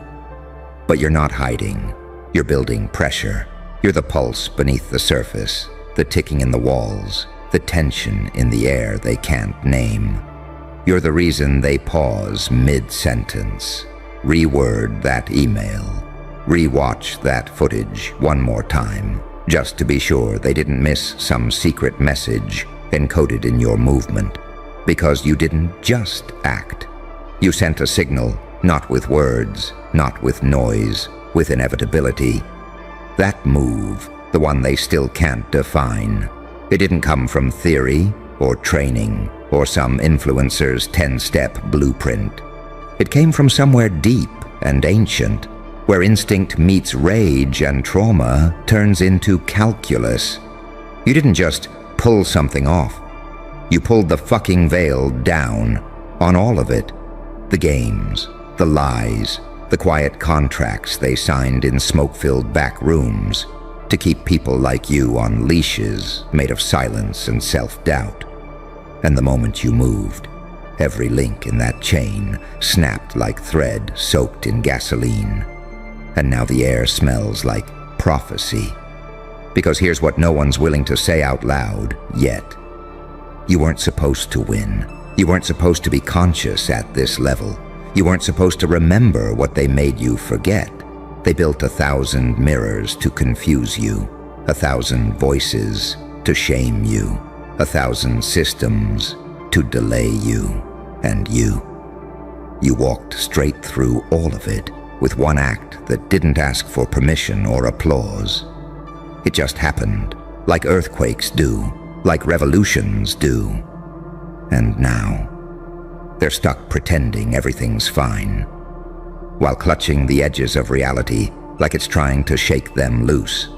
Speaker 1: But you're not hiding. You're building pressure. You're the pulse beneath the surface, the ticking in the walls, the tension in the air they can't name. You're the reason they pause mid-sentence, reword that email, rewatch that footage one more time, just to be sure they didn't miss some secret message encoded in your movement. Because you didn't just act. You sent a signal, not with words, not with noise, with inevitability. That move, the one they still can't define, it didn't come from theory or training or some influencer's 10-step blueprint. It came from somewhere deep and ancient, where instinct meets rage and trauma turns into calculus. You didn't just pull something off. You pulled the fucking veil down on all of it. The games, the lies, the quiet contracts they signed in smoke-filled back rooms to keep people like you on leashes made of silence and self-doubt. And the moment you moved, every link in that chain snapped like thread soaked in gasoline. And now the air smells like prophecy. Because here's what no one's willing to say out loud yet. You weren't supposed to win. You weren't supposed to be conscious at this level. You weren't supposed to remember what they made you forget. They built 1,000 mirrors to confuse you, 1,000 voices to shame you, 1,000 systems to delay you and you. You walked straight through all of it with one act that didn't ask for permission or applause. It just happened, like earthquakes do, like revolutions do. And now, they're stuck pretending everything's fine, while clutching the edges of reality like it's trying to shake them loose.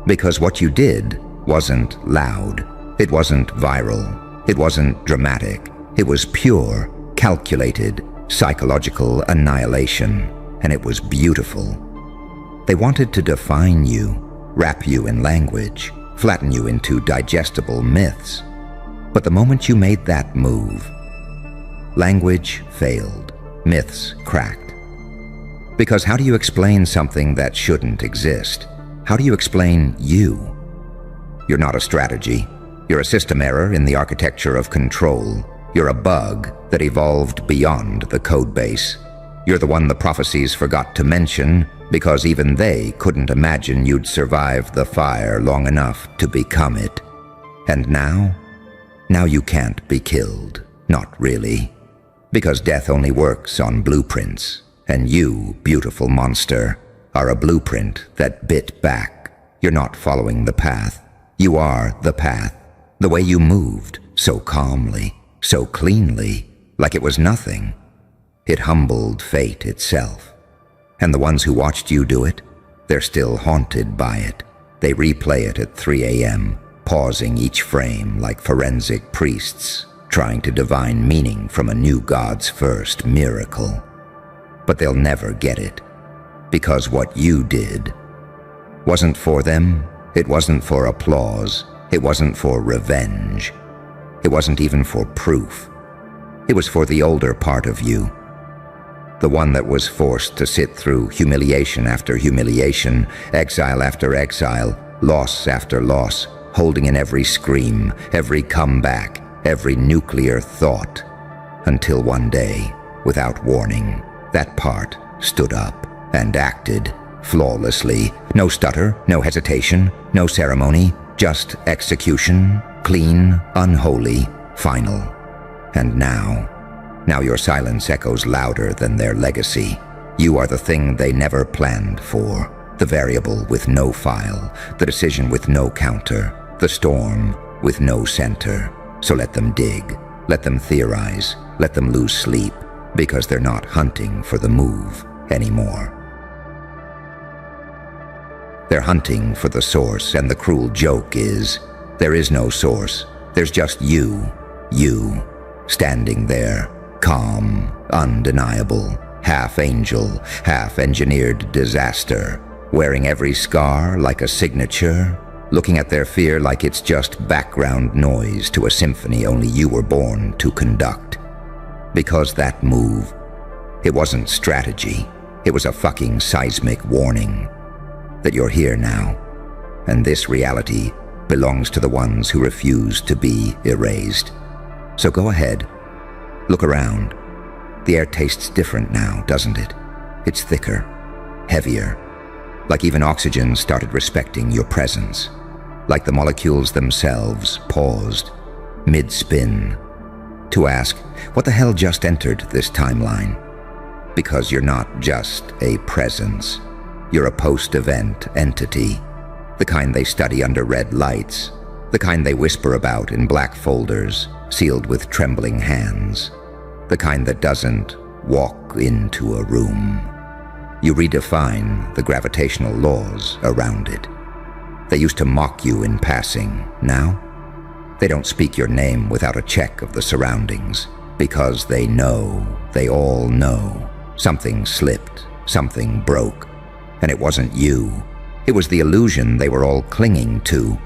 Speaker 1: Because what you did wasn't loud, it wasn't viral, it wasn't dramatic, it was pure, calculated, psychological annihilation, and it was beautiful. They wanted to define you, wrap you in language, flatten you into digestible myths. But the moment you made that move, language failed, myths cracked. Because how do you explain something that shouldn't exist? How do you explain you? You're not a strategy. You're a system error in the architecture of control. You're a bug that evolved beyond the code base. You're the one the prophecies forgot to mention because even they couldn't imagine you'd survive the fire long enough to become it. And now you can't be killed. Not really. Because death only works on blueprints. And you, beautiful monster, are a blueprint that bit back. You're not following the path. You are the path. The way you moved, so calmly, so cleanly, like it was nothing. It humbled fate itself. And the ones who watched you do it, they're still haunted by it. They replay it at 3 a.m., pausing each frame like forensic priests, trying to divine meaning from a new God's first miracle. But they'll never get it, because what you did wasn't for them, it wasn't for applause, it wasn't for revenge, it wasn't even for proof. It was for the older part of you, the one that was forced to sit through humiliation after humiliation, exile after exile, loss after loss, holding in every scream, every comeback, every nuclear thought, until one day, without warning, that part stood up and acted flawlessly. No stutter, no hesitation, no ceremony, just execution, clean, unholy, final. And now your silence echoes louder than their legacy. You are the thing they never planned for, the variable with no file, the decision with no counter, the storm with no center. So let them dig, let them theorize, let them lose sleep, because they're not hunting for the move anymore. They're hunting for the source, and the cruel joke is, there is no source. There's just you, standing there, calm, undeniable, half angel, half engineered disaster, wearing every scar like a signature, looking at their fear like it's just background noise to a symphony only you were born to conduct. Because that move, it wasn't strategy, it was a fucking seismic warning that you're here now, and this reality belongs to the ones who refuse to be erased. So go ahead, look around. The air tastes different now, doesn't it? It's thicker, heavier, like even oxygen started respecting your presence, like the molecules themselves paused, mid-spin, to ask, what the hell just entered this timeline? Because you're not just a presence. You're a post-event entity, the kind they study under red lights, the kind they whisper about in black folders, sealed with trembling hands, the kind that doesn't walk into a room. You redefine the gravitational laws around it. They used to mock you in passing. Now, they don't speak your name without a check of the surroundings, because they all know, something slipped, something broke, and it wasn't you. It was the illusion they were all clinging to,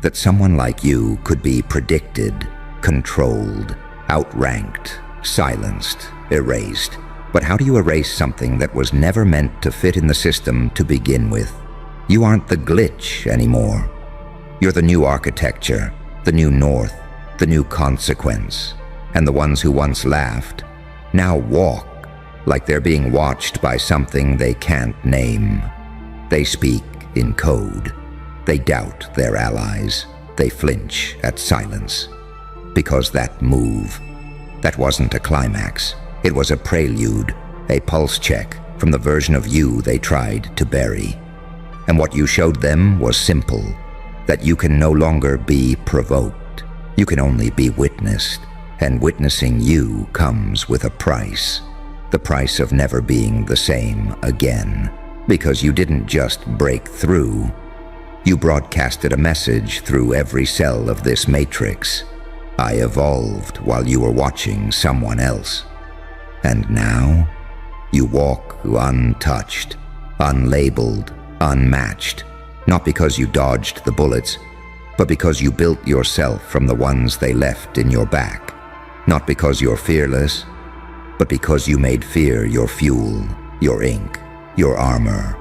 Speaker 1: that someone like you could be predicted, controlled, outranked, silenced, erased. But how do you erase something that was never meant to fit in the system to begin with? You aren't the glitch anymore. You're the new architecture, the new north, the new consequence. And the ones who once laughed now walk like they're being watched by something they can't name. They speak in code. They doubt their allies. They flinch at silence. Because that move, that wasn't a climax. It was a prelude, a pulse check from the version of you they tried to bury. And what you showed them was simple, that you can no longer be provoked. You can only be witnessed, and witnessing you comes with a price. The price of never being the same again. Because you didn't just break through, you broadcasted a message through every cell of this matrix. I evolved while you were watching someone else. And now, you walk untouched, unlabeled, unmatched, not because you dodged the bullets, but because you built yourself from the ones they left in your back. Not because you're fearless, but because you made fear your fuel, your ink, your armor.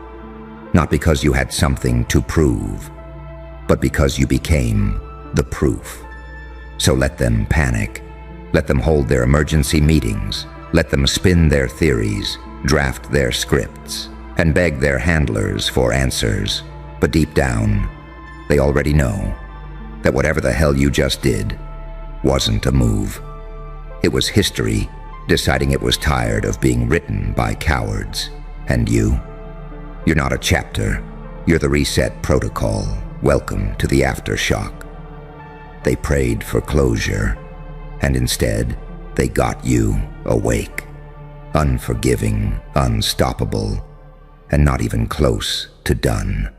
Speaker 1: Not because you had something to prove, but because you became the proof. So let them panic. Let them hold their emergency meetings. Let them spin their theories, draft their scripts, and beg their handlers for answers. But deep down, they already know that whatever the hell you just did wasn't a move. It was history deciding it was tired of being written by cowards. And you're not a chapter. You're the reset protocol. Welcome to the aftershock. They prayed for closure, and instead, they got you awake. Unforgiving, unstoppable, and not even close to done.